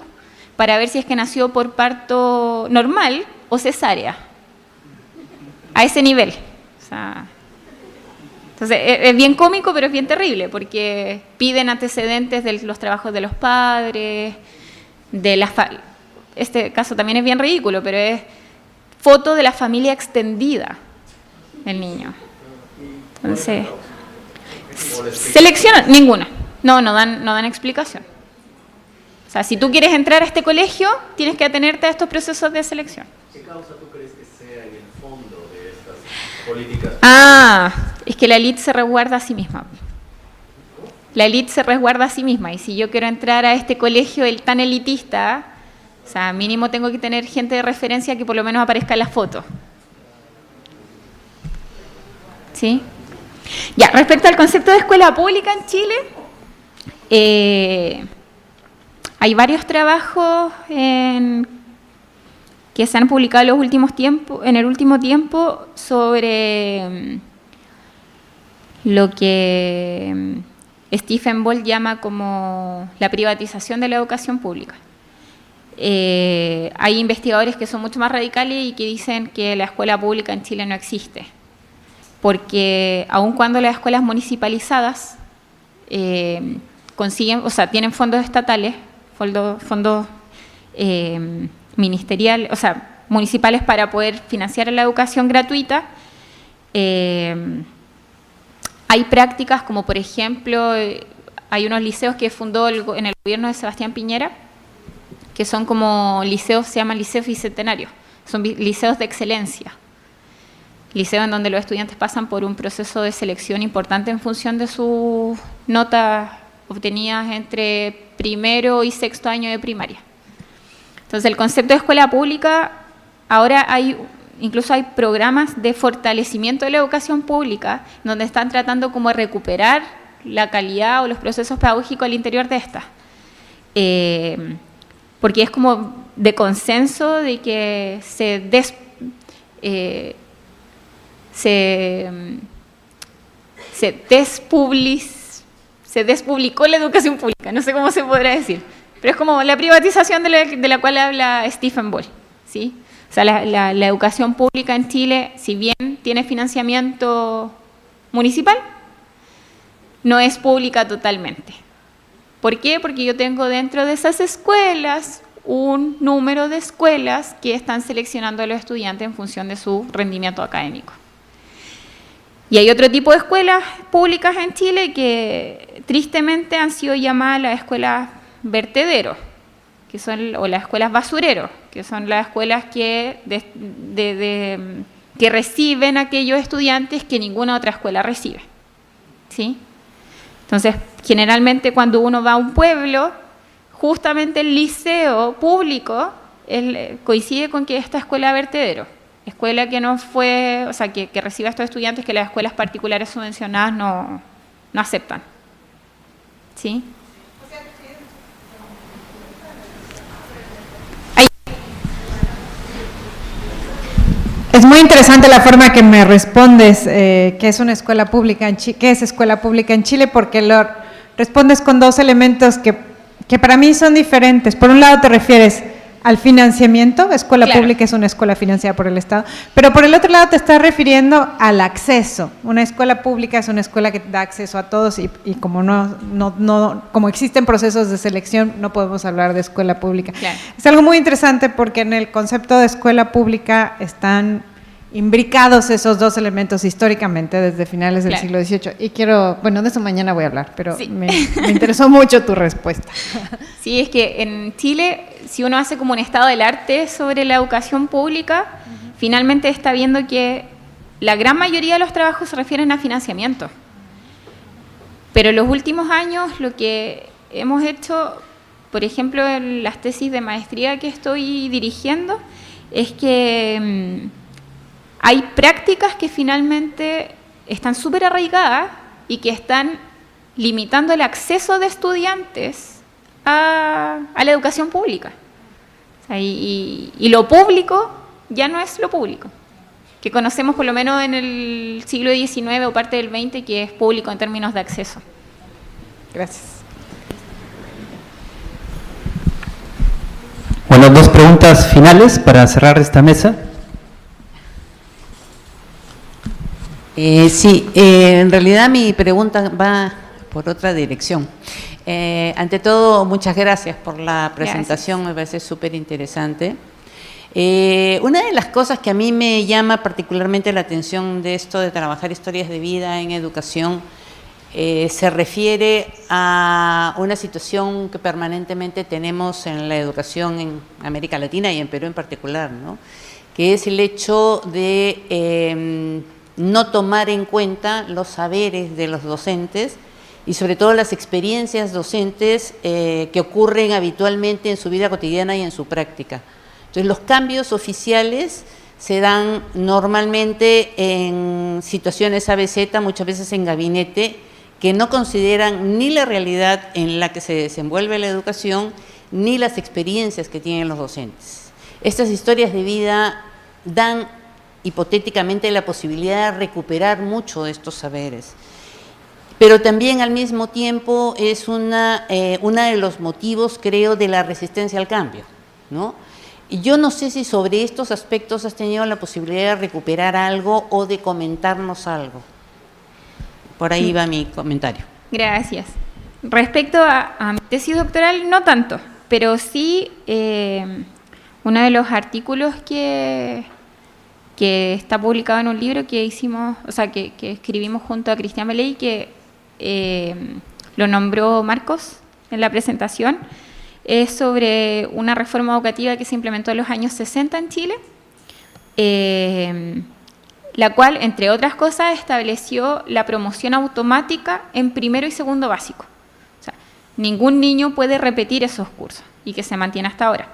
para ver si es que nació por parto normal o cesárea. A ese nivel. O sea, entonces, es bien cómico, pero es bien terrible, porque piden antecedentes de los trabajos de los padres, este caso también es bien ridículo, pero es foto de la familia extendida. el niño. Entonces, selecciona ninguna. No dan explicación. O sea, si tú quieres entrar a este colegio, tienes que atenerte a estos procesos de selección. ¿Qué causa tú crees que sea en el fondo de estas políticas? Es que la élite se resguarda a sí misma. La élite se resguarda a sí misma, y si yo quiero entrar a este colegio tan elitista, o sea, mínimo tengo que tener gente de referencia que por lo menos aparezca en las fotos. ¿Sí? Ya, respecto al concepto de escuela pública en Chile, hay varios trabajos que se han publicado en el último tiempo sobre lo que Stephen Ball llama como la privatización de la educación pública. Hay investigadores que son mucho más radicales y que dicen que la escuela pública en Chile no existe, porque aun cuando las escuelas municipalizadas tienen fondos estatales, fondos ministeriales, o sea, municipales para poder financiar la educación gratuita, hay prácticas como, por ejemplo, hay unos liceos que fundó en el gobierno de Sebastián Piñera, que son como liceos, se llaman liceos bicentenarios, son liceos de excelencia. Liceos en donde los estudiantes pasan por un proceso de selección importante en función de sus notas obtenidas entre primero y sexto año de primaria. Entonces, el concepto de escuela pública, ahora incluso hay programas de fortalecimiento de la educación pública, donde están tratando como de recuperar la calidad o los procesos pedagógicos al interior de esta. Porque es como de consenso de que se despublicó la educación pública, no sé cómo se podrá decir, pero es como la privatización de la cual habla Stephen Ball, ¿sí? O sea, la educación pública en Chile, si bien tiene financiamiento municipal, no es pública totalmente. ¿Por qué? Porque yo tengo dentro de esas escuelas un número de escuelas que están seleccionando a los estudiantes en función de su rendimiento académico. Y hay otro tipo de escuelas públicas en Chile que tristemente han sido llamadas las escuelas vertederos, o las escuelas basureros, que son las escuelas que reciben a aquellos estudiantes que ninguna otra escuela recibe, ¿sí? Entonces, generalmente cuando uno va a un pueblo, justamente el liceo público coincide con que esta escuela vertedero, escuela que no fue, o sea, que recibe a estos estudiantes que las escuelas particulares subvencionadas no aceptan, ¿sí? Es muy interesante la forma que me respondes que es una escuela pública en Chile, que es escuela pública en Chile, porque lo respondes con dos elementos que para mí son diferentes. Por un lado te refieres al financiamiento, escuela pública es una escuela financiada por el Estado, pero por el otro lado te estás refiriendo al acceso. Una escuela pública es una escuela que da acceso a todos y como como existen procesos de selección, no podemos hablar de escuela pública. Claro. Es algo muy interesante porque en el concepto de escuela pública están imbricados esos dos elementos históricamente desde finales del siglo XVIII. Y de eso mañana voy a hablar, pero sí. me interesó mucho tu respuesta. Sí, es que en Chile, si uno hace como un estado del arte sobre la educación pública, finalmente está viendo que la gran mayoría de los trabajos se refieren a financiamiento. Pero en los últimos años lo que hemos hecho, por ejemplo, en las tesis de maestría que estoy dirigiendo, es que hay prácticas que finalmente están súper arraigadas y que están limitando el acceso de estudiantes a la educación pública. O sea, y lo público ya no es lo público, que conocemos por lo menos en el siglo XIX o parte del XX, que es público en términos de acceso. Gracias. Bueno, dos preguntas finales para cerrar esta mesa. En realidad mi pregunta va por otra dirección. Ante todo, muchas gracias por la presentación, me parece súper interesante. Una de las cosas que a mí me llama particularmente la atención de esto de trabajar historias de vida en educación se refiere a una situación que permanentemente tenemos en la educación en América Latina y en Perú en particular, ¿no? Que es el hecho de no tomar en cuenta los saberes de los docentes y sobre todo las experiencias docentes que ocurren habitualmente en su vida cotidiana y en su práctica. Entonces, los cambios oficiales se dan normalmente en situaciones ABZ, muchas veces en gabinete, que no consideran ni la realidad en la que se desenvuelve la educación, ni las experiencias que tienen los docentes. Estas historias de vida dan hipotéticamente la posibilidad de recuperar mucho de estos saberes, pero también al mismo tiempo es una de los motivos, creo, de la resistencia al cambio, ¿no? Y yo no sé si sobre estos aspectos has tenido la posibilidad de recuperar algo o de comentarnos algo. Por ahí va mi comentario. Gracias. Respecto a mi tesis doctoral, no tanto, pero sí uno de los artículos que está publicado en un libro que hicimos, o sea, que escribimos junto a Cristian Beley, que lo nombró Marcos en la presentación, es sobre una reforma educativa que se implementó en los años 60 en Chile, la cual, entre otras cosas, estableció la promoción automática en primero y segundo básico. O sea, ningún niño puede repetir esos cursos y que se mantiene hasta ahora.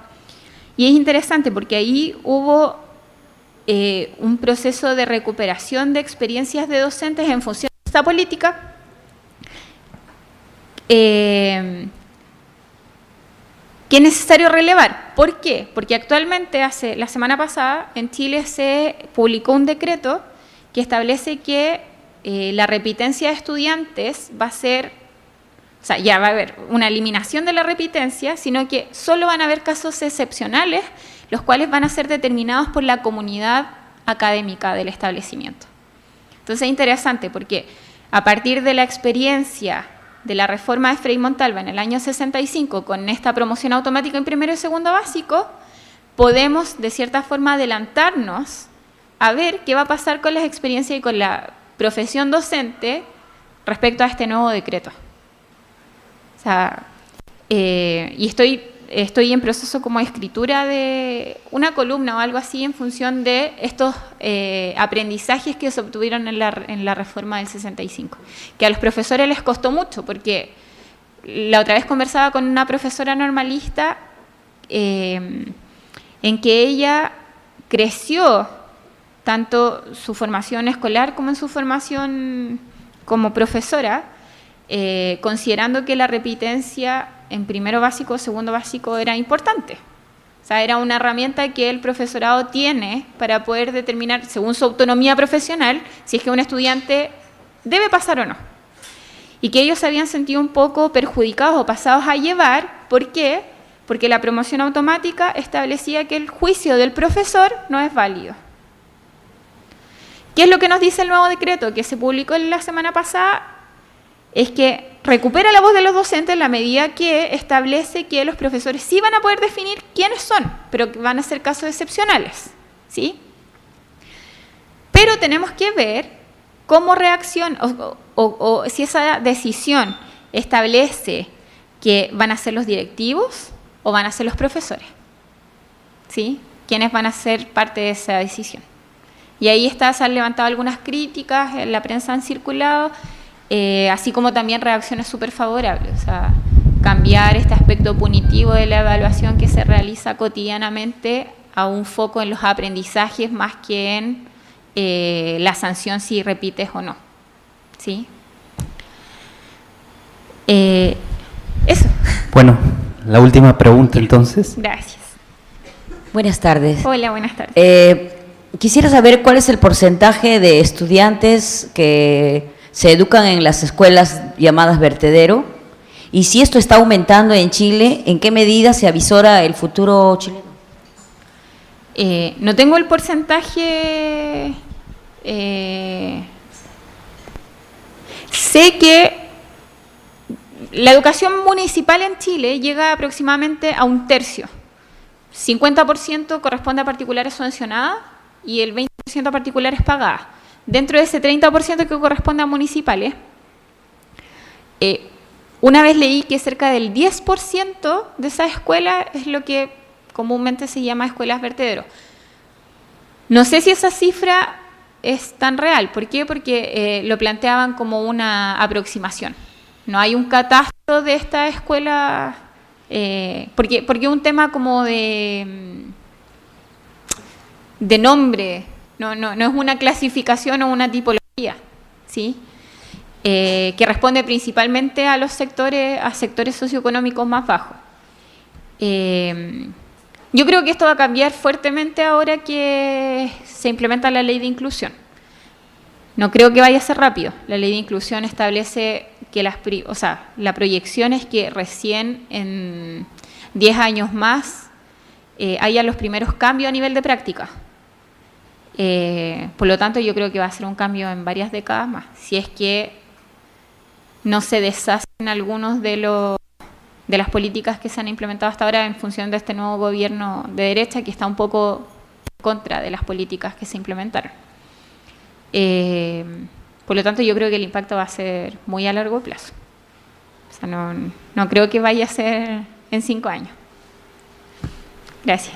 Y es interesante porque ahí hubo un proceso de recuperación de experiencias de docentes en función de esta política, que es necesario relevar. ¿Por qué? Porque actualmente, la semana pasada, en Chile se publicó un decreto que establece que la repitencia de estudiantes va a ser, o sea, ya va a haber una eliminación de la repitencia, sino que solo van a haber casos excepcionales, los cuales van a ser determinados por la comunidad académica del establecimiento. Entonces es interesante porque a partir de la experiencia de la reforma de Frei Montalva en el año 65, con esta promoción automática en primero y segundo básico, podemos de cierta forma adelantarnos a ver qué va a pasar con las experiencias y con la profesión docente respecto a este nuevo decreto. O sea, y estoy en proceso como de escritura de una columna o algo así en función de estos aprendizajes que se obtuvieron en la reforma del 65, que a los profesores les costó mucho, porque la otra vez conversaba con una profesora normalista en que ella creció tanto su formación escolar como en su formación como profesora, considerando que la repitencia en primero básico o segundo básico era importante. O sea, era una herramienta que el profesorado tiene para poder determinar, según su autonomía profesional, si es que un estudiante debe pasar o no. Y que ellos se habían sentido un poco perjudicados o pasados a llevar. ¿Por qué? Porque la promoción automática establecía que el juicio del profesor no es válido. ¿Qué es lo que nos dice el nuevo decreto que se publicó la semana pasada? Es que recupera la voz de los docentes en la medida que establece que los profesores sí van a poder definir quiénes son, pero que van a ser casos excepcionales, ¿sí? Pero tenemos que ver cómo reacciona o si esa decisión establece que van a ser los directivos o van a ser los profesores, ¿sí? ¿Quiénes van a ser parte de esa decisión? Y ahí se han levantado algunas críticas, en la prensa han circulado, así como también reacciones súper favorables. O sea, cambiar este aspecto punitivo de la evaluación que se realiza cotidianamente a un foco en los aprendizajes más que en la sanción si repites o no. ¿Sí? Eso. Bueno, la última pregunta entonces. Gracias. Buenas tardes. Hola, buenas tardes. Quisiera saber cuál es el porcentaje de estudiantes que se educan en las escuelas llamadas vertedero y si esto está aumentando en Chile, ¿en qué medida se avisora el futuro chileno? No tengo el porcentaje. Sé que la educación municipal en Chile llega aproximadamente a 1/3. 50% corresponde a particulares subvencionadas y el 20% a particulares pagadas. Dentro de ese 30% que corresponde a municipales, una vez leí que cerca del 10% de esas escuelas es lo que comúnmente se llama escuelas vertederos. No sé si esa cifra es tan real. ¿Por qué? Porque lo planteaban como una aproximación. No hay un catastro de esta escuela, porque es un tema como de nombre, no es una clasificación o una tipología, ¿sí? Que responde principalmente a sectores socioeconómicos más bajos. Yo creo que esto va a cambiar fuertemente ahora que se implementa la ley de inclusión. No creo que vaya a ser rápido. La ley de inclusión establece que la proyección es que recién en 10 años más haya los primeros cambios a nivel de práctica. Por lo tanto, yo creo que va a ser un cambio en varias décadas más, si es que no se deshacen algunos de las políticas que se han implementado hasta ahora en función de este nuevo gobierno de derecha que está un poco en contra de las políticas que se implementaron. Por lo tanto, yo creo que el impacto va a ser muy a largo plazo. O sea, no creo que vaya a ser en 5 años. Gracias.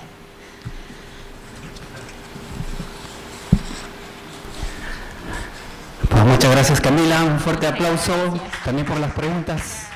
Pues muchas gracias, Camila. Un fuerte aplauso también por las preguntas.